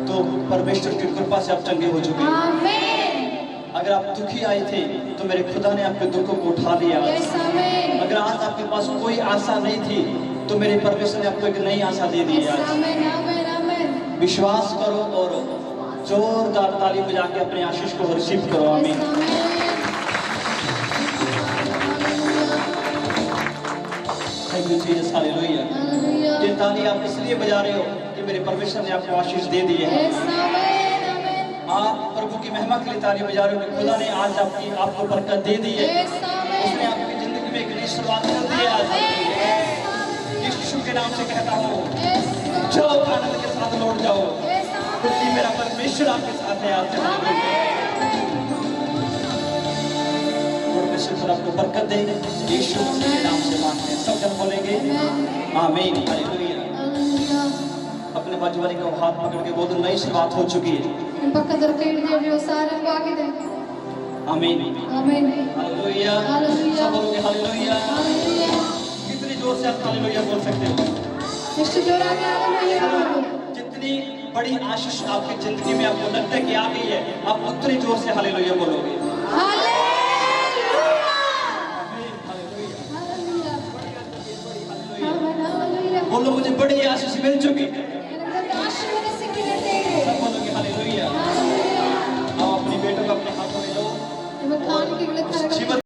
तो परमेश्वर की कृपा से आप चंगे हो चुके हैं। Amen. अगर आप दुखी आए थे तो मेरे खुदा ने आपके दुखों को उठा लिया। Yes, Amen. अगर आज आपके पास कोई आशा नहीं थी तो मेरे परमेश्वर ने आपको एक नई आशा दे दी Yes, आज। Amen. Amen. Amen. विश्वास करो और जोरदार ताली बजा के अपने आशीष को रिसीव करो। Yes, आमीन। Amen. Thank you Jesus, hallelujah. Hallelujah. ये ताली आप इसलिए बजा रहे हो कि मेरे परमेश्वर ने आपको आशीष दे दी है। Yes, Amen. Amen. आप प्रभु की महिमा के लिए ताली बजा रहे हो कि खुदा ने आज आपको बरकत दे दी है। Yes, Amen. उसने आपकी जिंदगी में एक नई शुरुआत कर दी है आज। यीशु के नाम से कहता हूँ Yes, जाओ आनंद के साथ लौट जाओ, Yes, Amen. क्योंकि मेरा परमेश्वर आपके साथ है आज। परमेश्वर खुदा आपको बरकत दे, यीशु मसीह के नाम से मांगते हैं। सब जन बोलेंगे आमीन, हालेलुया। Hallelujah. अपने बाजू वाले का हाथ पकड़ के बोल दो नई शुरुआत हो चुकी है। ನಿಮ್ಮ ಪಕ್ಕದವ್ರ ಕೈ ಹಿಡಿದು ಹೊಸ ಆರಂಭ ಆಗಿದೆ। आमीन, Amen. हालेलुया। हालेलुया। सब बोलोगे हालेलुया। Hallelujah. कितनी जोर से आप हालेलुया बोल सकते हो? ಎಷ್ಟು ಜೋರಾಗಿ Hallelujah ಹೇಳಬಹುದು? जितनी बड़ी आशीष आपकी जिंदगी में आपको लगता है कि आ गई है, आप उतनी जोर से हालेलुया बोलोगे। Hallelujah. आमीन, हालेलुया। Hallelujah. Amen. Hallelujah. बोलो मुझे बड़ी आशीष मिल चुकी है।